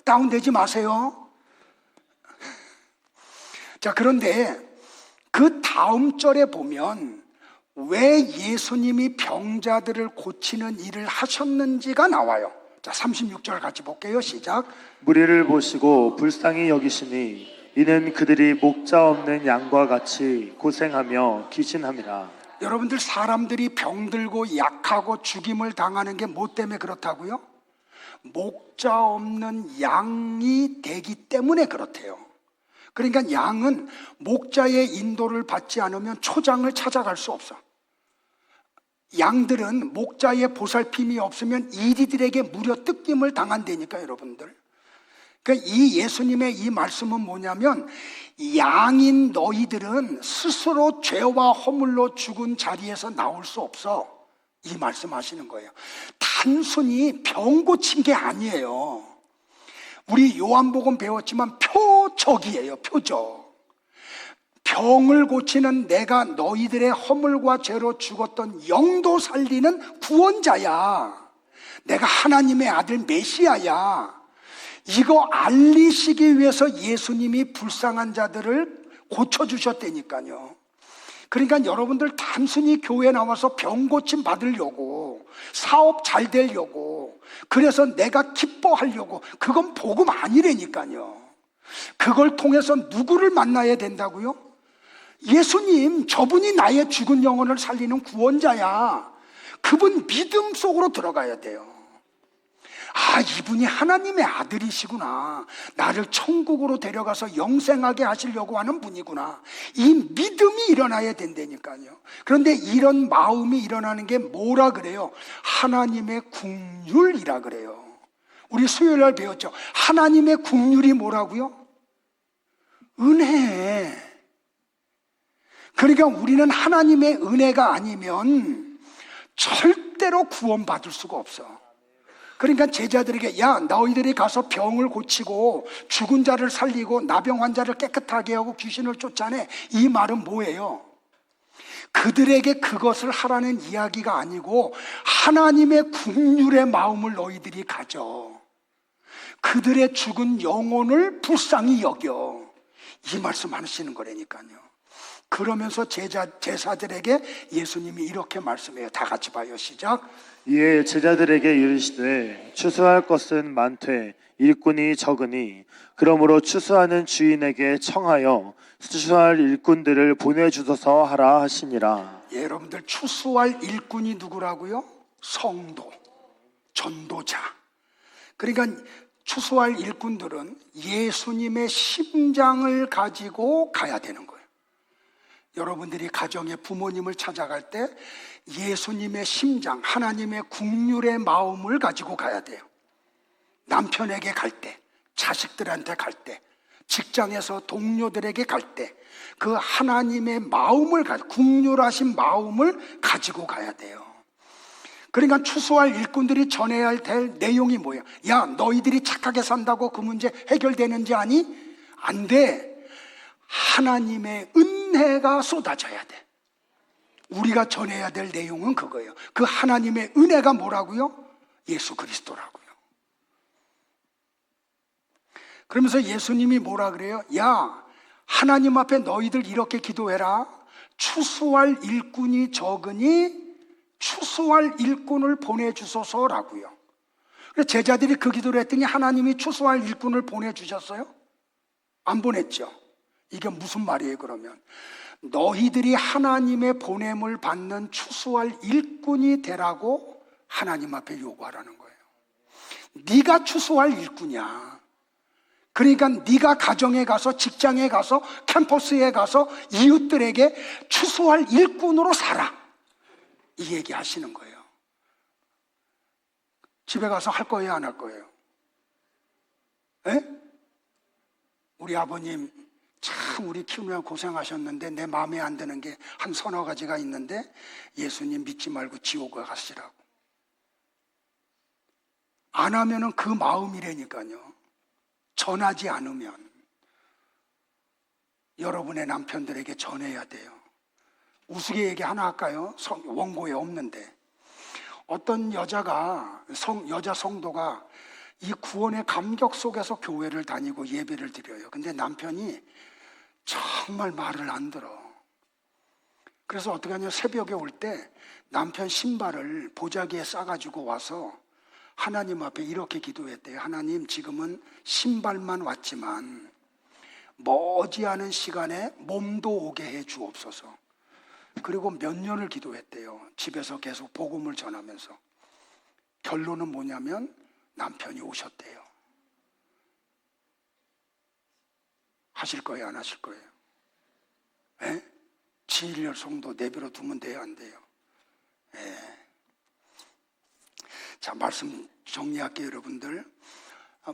S1: 다운되지 마세요. 자, 그런데 그 다음 절에 보면 왜 예수님이 병자들을 고치는 일을 하셨는지가 나와요. 자, 36절 같이 볼게요. 시작.
S2: 무리를 보시고 불쌍히 여기시니 이는 그들이 목자 없는 양과 같이 고생하며 기신함이라.
S1: 여러분들, 사람들이 병들고 약하고 죽임을 당하는 게 뭐 때문에 그렇다고요? 목자 없는 양이 되기 때문에 그렇대요. 그러니까 양은 목자의 인도를 받지 않으면 초장을 찾아갈 수 없어. 양들은 목자의 보살핌이 없으면 이리들에게 무려 뜯김을 당한다니까, 여러분들. 그러니까 이 예수님의 이 말씀은 뭐냐면, 양인 너희들은 스스로 죄와 허물로 죽은 자리에서 나올 수 없어. 이 말씀 하시는 거예요. 단순히 병 고친 게 아니에요. 우리 요한복음 배웠지만 표적이에요. 표적. 병을 고치는 내가 너희들의 허물과 죄로 죽었던 영도 살리는 구원자야. 내가 하나님의 아들 메시아야. 이거 알리시기 위해서 예수님이 불쌍한 자들을 고쳐주셨다니까요. 그러니까 여러분들, 단순히 교회 나와서 병 고침 받으려고, 사업 잘 되려고, 그래서 내가 기뻐하려고, 그건 복음 아니라니까요. 그걸 통해서 누구를 만나야 된다고요? 예수님, 저분이 나의 죽은 영혼을 살리는 구원자야. 그분 믿음 속으로 들어가야 돼요. 아, 이분이 하나님의 아들이시구나. 나를 천국으로 데려가서 영생하게 하시려고 하는 분이구나. 이 믿음이 일어나야 된다니까요. 그런데 이런 마음이 일어나는 게 뭐라 그래요? 하나님의 긍휼이라 그래요. 우리 수요일 날 배웠죠. 하나님의 긍휼이 뭐라고요? 은혜. 그러니까 우리는 하나님의 은혜가 아니면 절대로 구원받을 수가 없어. 그러니까 제자들에게, 야, 너희들이 가서 병을 고치고 죽은 자를 살리고 나병 환자를 깨끗하게 하고 귀신을 쫓아내. 이 말은 뭐예요? 그들에게 그것을 하라는 이야기가 아니고 하나님의 긍휼의 마음을 너희들이 가져. 그들의 죽은 영혼을 불쌍히 여겨. 이 말씀 하시는 거라니까요. 그러면서 제사들에게 예수님이 이렇게 말씀해요. 다 같이 봐요. 시작.
S2: 이에 제자들에게 이르시되 추수할 것은 많되 일꾼이 적으니 그러므로 추수하는 주인에게 청하여 추수할 일꾼들을 보내주소서 하라 하시니라.
S1: 예, 여러분들, 추수할 일꾼이 누구라고요? 성도, 전도자. 그러니까 추수할 일꾼들은 예수님의 심장을 가지고 가야 되는 거예요. 여러분들이 가정에 부모님을 찾아갈 때 예수님의 심장, 하나님의 긍휼의 마음을 가지고 가야 돼요. 남편에게 갈 때, 자식들한테 갈 때, 직장에서 동료들에게 갈 때 그 하나님의 마음을, 긍휼하신 마음을 가지고 가야 돼요. 그러니까 추수할 일꾼들이 전해야 될 내용이 뭐예요? 야, 너희들이 착하게 산다고 그 문제 해결되는지 아니? 안 돼. 하나님의 은혜가 쏟아져야 돼. 우리가 전해야 될 내용은 그거예요. 그 하나님의 은혜가 뭐라고요? 예수 그리스도라고요. 그러면서 예수님이 뭐라 그래요? 야, 하나님 앞에 너희들 이렇게 기도해라. 추수할 일꾼이 적으니 추수할 일꾼을 보내주소서라고요. 그래서 제자들이 그 기도를 했더니 하나님이 추수할 일꾼을 보내주셨어요? 안 보냈죠. 이게 무슨 말이에요 그러면? 너희들이 하나님의 보냄을 받는 추수할 일꾼이 되라고 하나님 앞에 요구하라는 거예요. 네가 추수할 일꾼이야. 그러니까 네가 가정에 가서, 직장에 가서, 캠퍼스에 가서 이웃들에게 추수할 일꾼으로 살아. 이 얘기 하시는 거예요. 집에 가서 할 거예요, 안 할 거예요? 에? 우리 아버님 참 우리 키우느라 고생하셨는데 내 마음에 안 드는 게 한 서너 가지가 있는데 예수님 믿지 말고 지옥에 가시라고. 안 하면은 그 마음이라니까요. 전하지 않으면 여러분의 남편들에게 전해야 돼요. 우스개 얘기 하나 할까요? 원고에 없는데 어떤 여자 성도가 이 구원의 감격 속에서 교회를 다니고 예배를 드려요. 근데 남편이 정말 말을 안 들어. 그래서 어떻게 하냐, 새벽에 올 때 남편 신발을 보자기에 싸가지고 와서 하나님 앞에 이렇게 기도했대요. 하나님, 지금은 신발만 왔지만 머지않은 시간에 몸도 오게 해 주옵소서. 그리고 몇 년을 기도했대요. 집에서 계속 복음을 전하면서. 결론은 뭐냐면 남편이 오셨대요. 하실 거예요, 안 하실 거예요? 에? 지일열 성도 내버려 두면 돼요, 안 돼요? 예. 자, 말씀 정리할게요, 여러분들.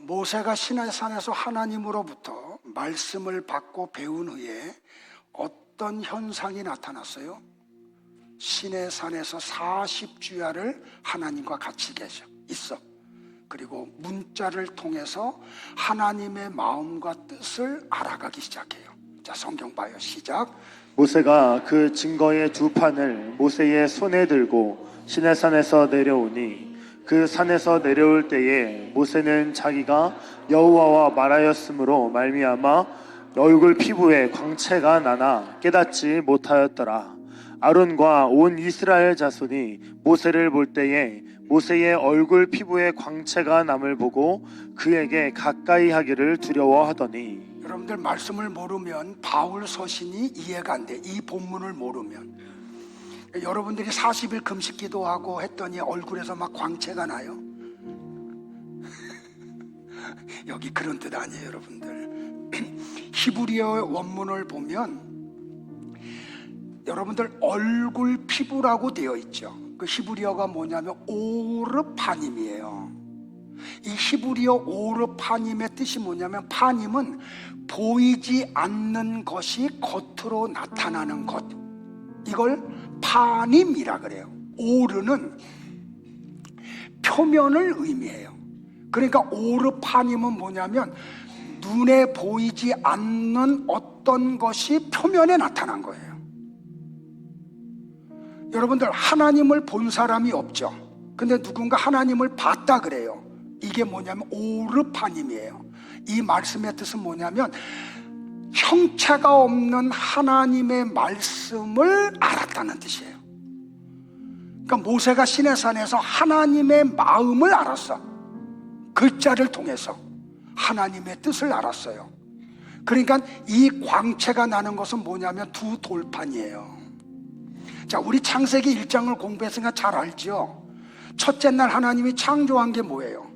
S1: 모세가 시내산에서 하나님으로부터 말씀을 받고 배운 후에 어떤 현상이 나타났어요? 시내산에서 40주야를 하나님과 같이 있어. 그리고 문자를 통해서 하나님의 마음과 뜻을 알아가기 시작해요. 자, 성경 봐요. 시작.
S2: 모세가 그 증거의 두 판을 모세의 손에 들고 시내산에서 내려오니 그 산에서 내려올 때에 모세는 자기가 여호와와 말하였으므로 말미암아 얼굴 피부에 광채가 나나 깨닫지 못하였더라. 아론과 온 이스라엘 자손이 모세를 볼 때에 모세의 얼굴 피부에 광채가 남을 보고 그에게 가까이 하기를 두려워하더니.
S1: 여러분들 말씀을 모르면 바울 서신이 이해가 안 돼. 이 본문을 모르면. 여러분들이 40일 금식 기도하고 했더니 얼굴에서 막 광채가 나요. 여기 그런 뜻 아니에요, 여러분들. 히브리어 원문을 보면 여러분들 얼굴 피부라고 되어 있죠. 그 히브리어가 뭐냐면 오르파님이에요. 이 히브리어 오르파님의 뜻이 뭐냐면, 파님은 보이지 않는 것이 겉으로 나타나는 것, 이걸 파님이라 그래요. 오르는 표면을 의미해요. 그러니까 오르파님은 뭐냐면 눈에 보이지 않는 어떤 것이 표면에 나타난 거예요. 여러분들, 하나님을 본 사람이 없죠. 근데 누군가 하나님을 봤다 그래요. 이게 뭐냐면 오르파님이에요. 이 말씀의 뜻은 뭐냐면 형체가 없는 하나님의 말씀을 알았다는 뜻이에요. 그러니까 모세가 시내산에서 하나님의 마음을 알았어. 글자를 통해서 하나님의 뜻을 알았어요. 그러니까 이 광채가 나는 것은 뭐냐면 두 돌판이에요. 자, 우리 창세기 1장을 공부했으니까 잘 알죠. 첫째 날 하나님이 창조한 게 뭐예요?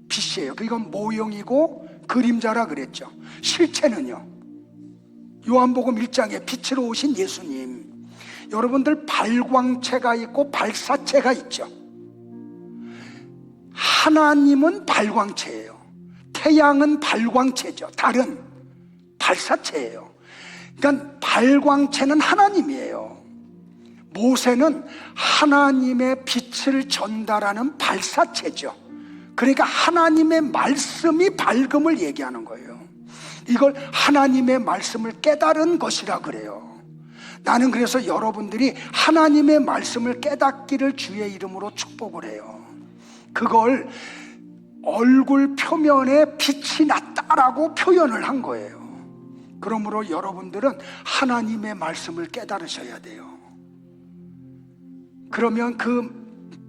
S1: 빛이에요. 이건 모형이고 그림자라 그랬죠. 실체는요, 요한복음 1장에 빛으로 오신 예수님. 여러분들, 발광체가 있고 발사체가 있죠. 하나님은 발광체예요. 태양은 발광체죠. 달은 발사체예요. 그러니까 발광체는 하나님이에요. 모세는 하나님의 빛을 전달하는 발사체죠. 그러니까 하나님의 말씀이 밝음을 얘기하는 거예요. 이걸 하나님의 말씀을 깨달은 것이라 그래요. 나는 그래서 여러분들이 하나님의 말씀을 깨닫기를 주의 이름으로 축복을 해요. 그걸 얼굴 표면에 빛이 났다라고 표현을 한 거예요. 그러므로 여러분들은 하나님의 말씀을 깨달으셔야 돼요. 그러면 그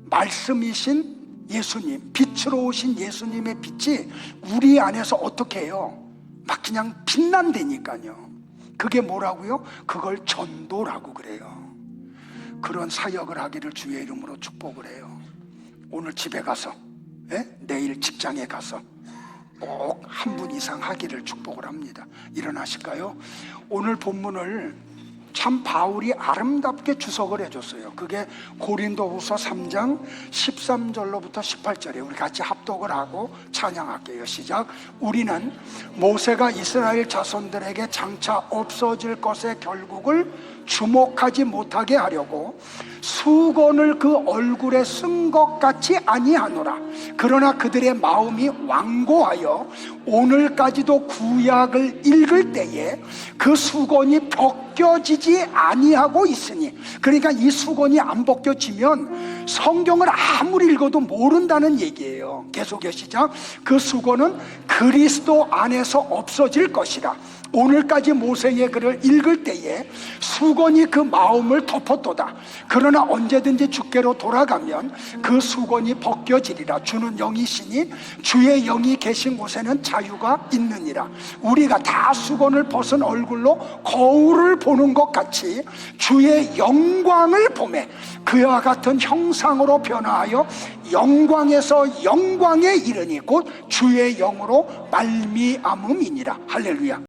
S1: 말씀이신 예수님, 빛으로 오신 예수님의 빛이 우리 안에서 어떻게 해요? 막 그냥 빛난다니까요. 그게 뭐라고요? 그걸 전도라고 그래요. 그런 사역을 하기를 주의 이름으로 축복을 해요. 오늘 집에 가서, 내일 직장에 가서 꼭 한 분 이상 하기를 축복을 합니다. 일어나실까요? 오늘 본문을 참 바울이 아름답게 주석을 해줬어요. 그게 고린도후서 3장 13절로부터 18절에 우리 같이 합독을 하고 찬양할게요. 시작. 우리는 모세가 이스라엘 자손들에게 장차 없어질 것의 결국을 주목하지 못하게 하려고 수건을 그 얼굴에 쓴 것 같이 아니하노라. 그러나 그들의 마음이 완고하여 오늘까지도 구약을 읽을 때에 그 수건이 벗겨지지 아니하고 있으니, 그러니까 이 수건이 안 벗겨지면 성경을 아무리 읽어도 모른다는 얘기예요. 계속해 시작. 그 수건은 그리스도 안에서 없어질 것이라. 오늘까지 모세의 글을 읽을 때에 수건이 그 마음을 덮었도다. 그러나 언제든지 주께로 돌아가면 그 수건이 벗겨지리라. 주는 영이시니 주의 영이 계신 곳에는 자유가 있느니라. 우리가 다 수건을 벗은 얼굴로 거울을 보는 것 같이 주의 영광을 보매 그와 같은 형상으로 변화하여 영광에서 영광에 이르니 곧 주의 영으로 말미암음이니라. 할렐루야.